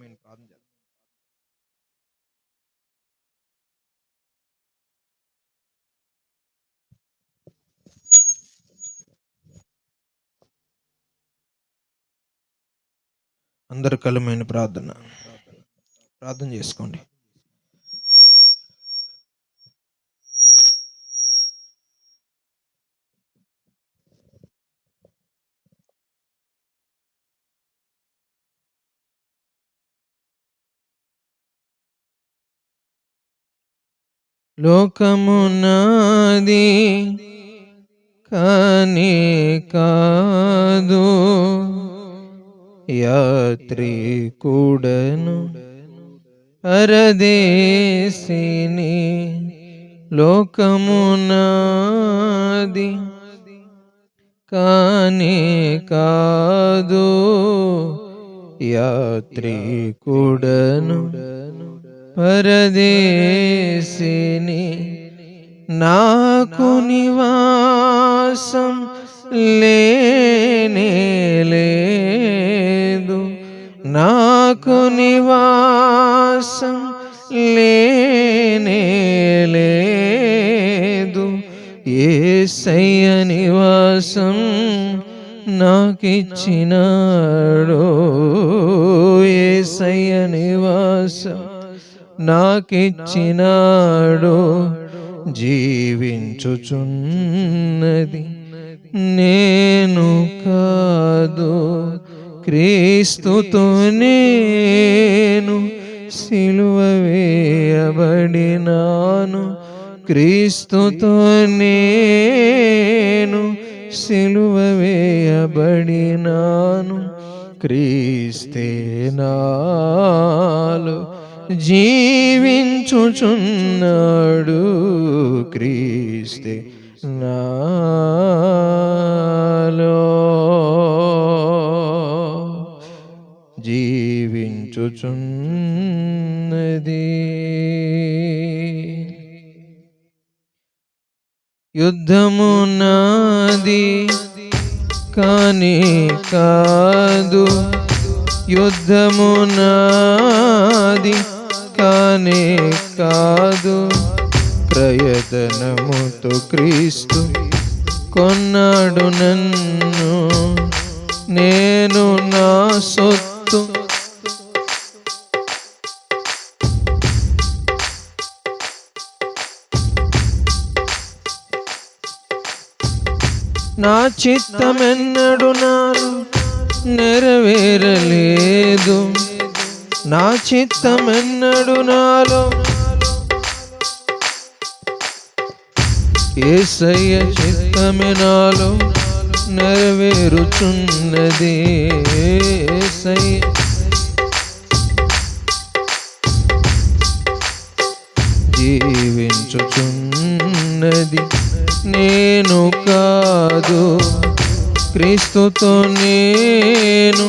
Speaker 1: అందరు కళ్ళు మూయండి, ప్రార్థన చేసుకోండి. లోకము నాది కాని కాదు, యాత్రికుడను పరదేశిని. లోకము నాది కాని కాదు, యాత్రికుడను పరదేశిని. నాకు నివాసం లేనే లేదు, నాకు నివాసం లేనే లేదు. యేసయ్య నివాసం నాకిచ్చినాడు, యేసయ్య నివాసం నాకిచ్చినాడు. జీవించుచున్నది నేను కాదు, క్రీస్తుతో నేను సిలువ వేయబడినాను, క్రీస్తుతో నేను సిలువ వేయబడినాను. క్రీస్తే నాలో జీవించుచున్నాడు, క్రీస్తే నాలో జీవించుచున్నది. యుద్ధము నాది కాని కాదు, యుద్ధము నాది కానే కాదు, ప్రయత్నముతో క్రీస్తు కొన్నాడు నన్ను, నేను నా సొత్తు. నా చిత్తమెన్నడు నాలో నెరవేరలేదు, నా చిత్తమెన్నడు నాలో యేసయ్య చిత్తమే నాలో నెరవేరుచున్నది. యేసయ్య జీవించుచున్నది నేను కాదు, క్రీస్తుతో నేను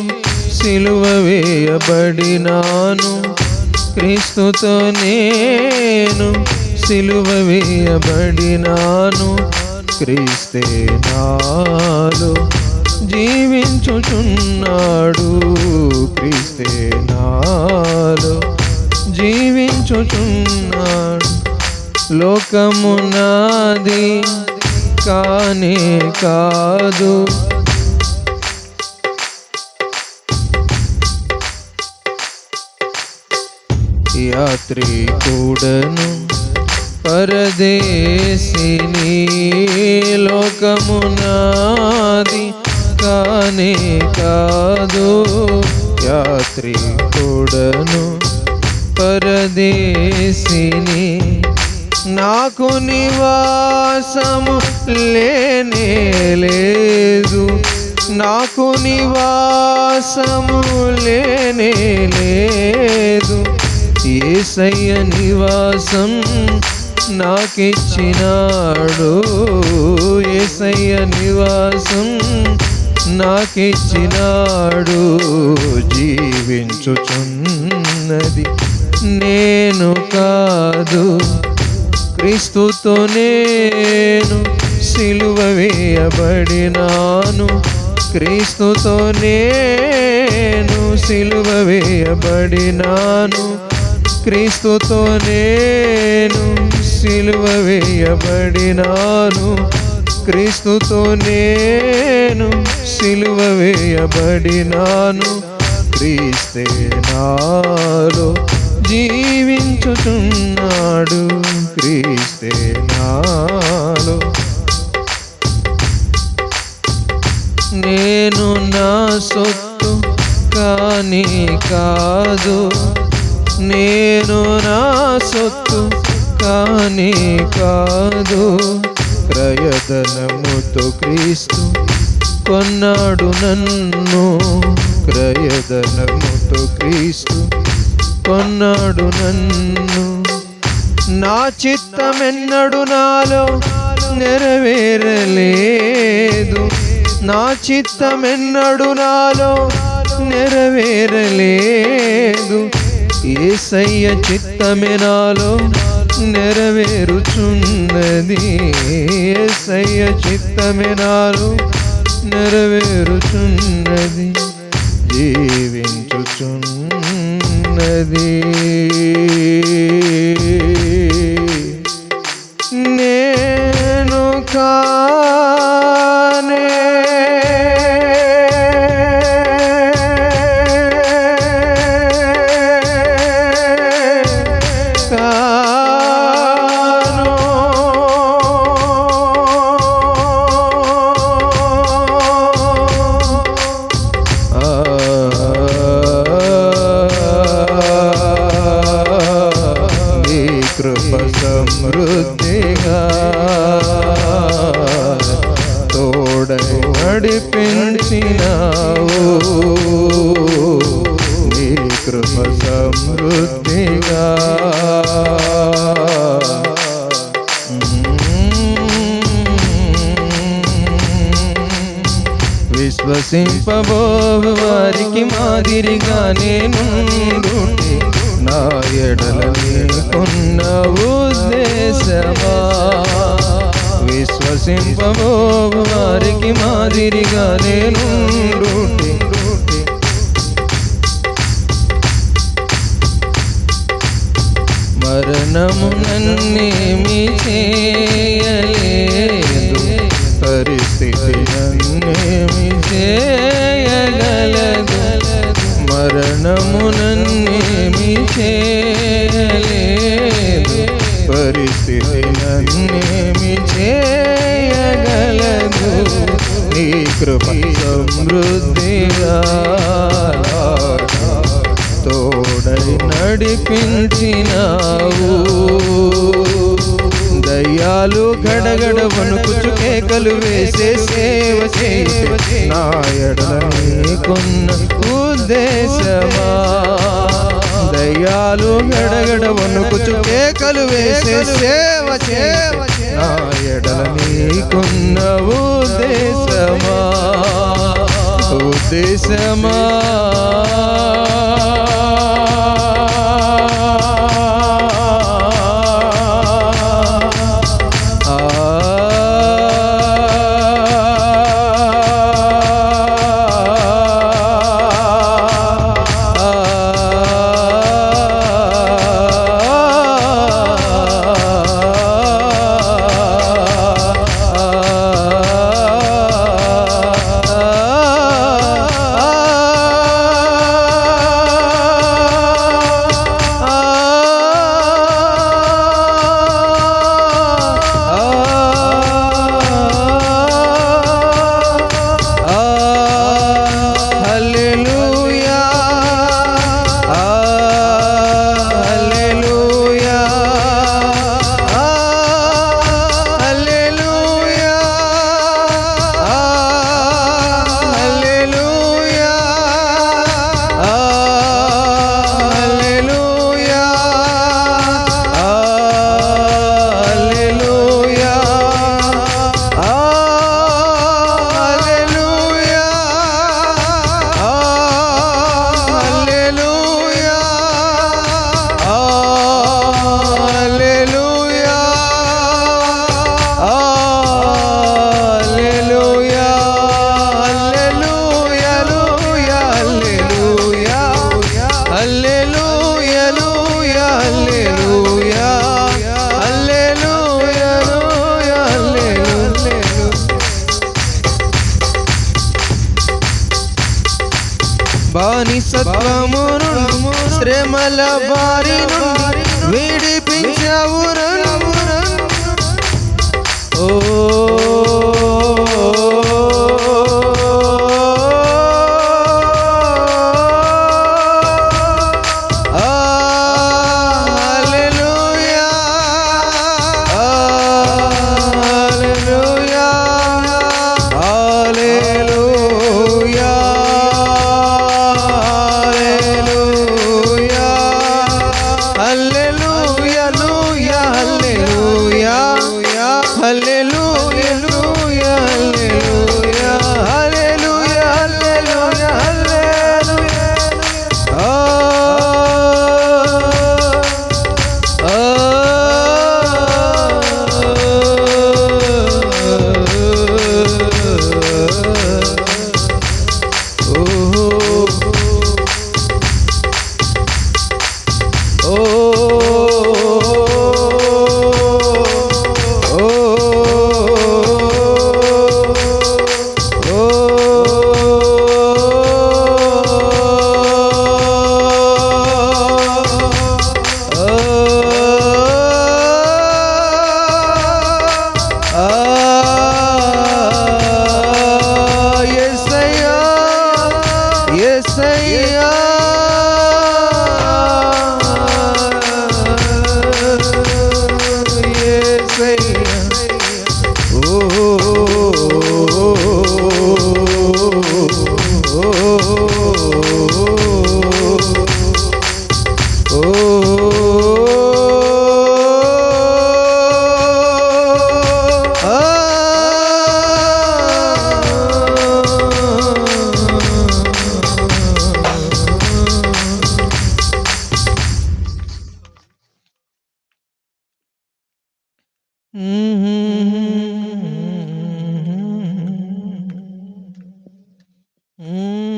Speaker 1: సిలువ వేయబడినాను, క్రీస్తుతో నేను సిలువ వేయబడినాను. క్రీస్తే నాలో జీవించుచున్నాడు, క్రీస్తే నాలో జీవించుచున్నాడు. లోకము నాది కానే కాదు, యాత్రికుడను పరదేశిని. లోకము నాది కానే కాదు, యాత్రికుడను పరదేశిని. నాకు నివాసము లేనే లేదు, నాకు నివాసము లేనే లేదు. యేసయ్య నివాసం నాకిచ్చినాడు, యేసయ్య నివాసం నాకిచ్చినాడు. జీవించుచున్నది నేను కాదు, క్రీస్తుతో నేను సిలువ వేయబడినాను, క్రీస్తుతో నేను సిలువ వేయబడినాను, క్రీస్తుతో నేను సిలువ వేయబడినాను, క్రీస్తుతో నేను సిలువ వేయబడినాను. క్రీస్తే నాలో జీవించుచున్నాడు, క్రీస్తే నాలో. నేను నా సొత్తు కాని కాదు, నేను నా సొత్తు కాని కాదు, క్రయధనముతో క్రీస్తు కొన్నాడు నన్ను, క్రయధనముతో క్రీస్తు కొన్నాడు నన్ను. నా చిత్తమెన్నడు నాలో నెరవేరలేదు, నా చిత్తమెన్నడు నాలో నెరవేరలేదు. యేసయ్య చిత్తమే నాలో నెరవేరుచున్నది, యేసయ్య చిత్తమే నాలో నెరవేరుచున్నది. జీవించుచున్నది నేను కానే కృప సమృద్ధిగా తోడై నడిపించినావు, నీ కృప సమృద్ధిగా. విశ్వసింపబోవు వారికి మాదిరిగా నేనుండుటే, నా ఎడల నీకున్న ఉద్దేశమా. విశ్వసింపబోవు వారికి మాదిరిగా నేనుండుటే, మరణము నన్నేమి చేయలేదు, పరిస్థితి నన్నేమి చేయగలదు. మరణము నన్నేమి చేయలేదు, పరిస్థితి నన్నేమి చేయగలదు. నీ కృప సమృద్ధిగా తోడై నడిపించినావు. దయ్యాలు గడగడ వణుకుచు కేకలు వేసే సేవ చేసే నా ఎడల నీకున్న ఉద్దేశమా. దయ్యాలు గడగడ వణుకుచు కేకలు వేసే సేవ చేసే నా ఎడల నీకున్న ఉద్దేశమా. ఉద్దేశమా బానిసత్వము నుండి శ్రమల బారి నుండి విడిపించావు నన్ను. ఓ Mm-hmm.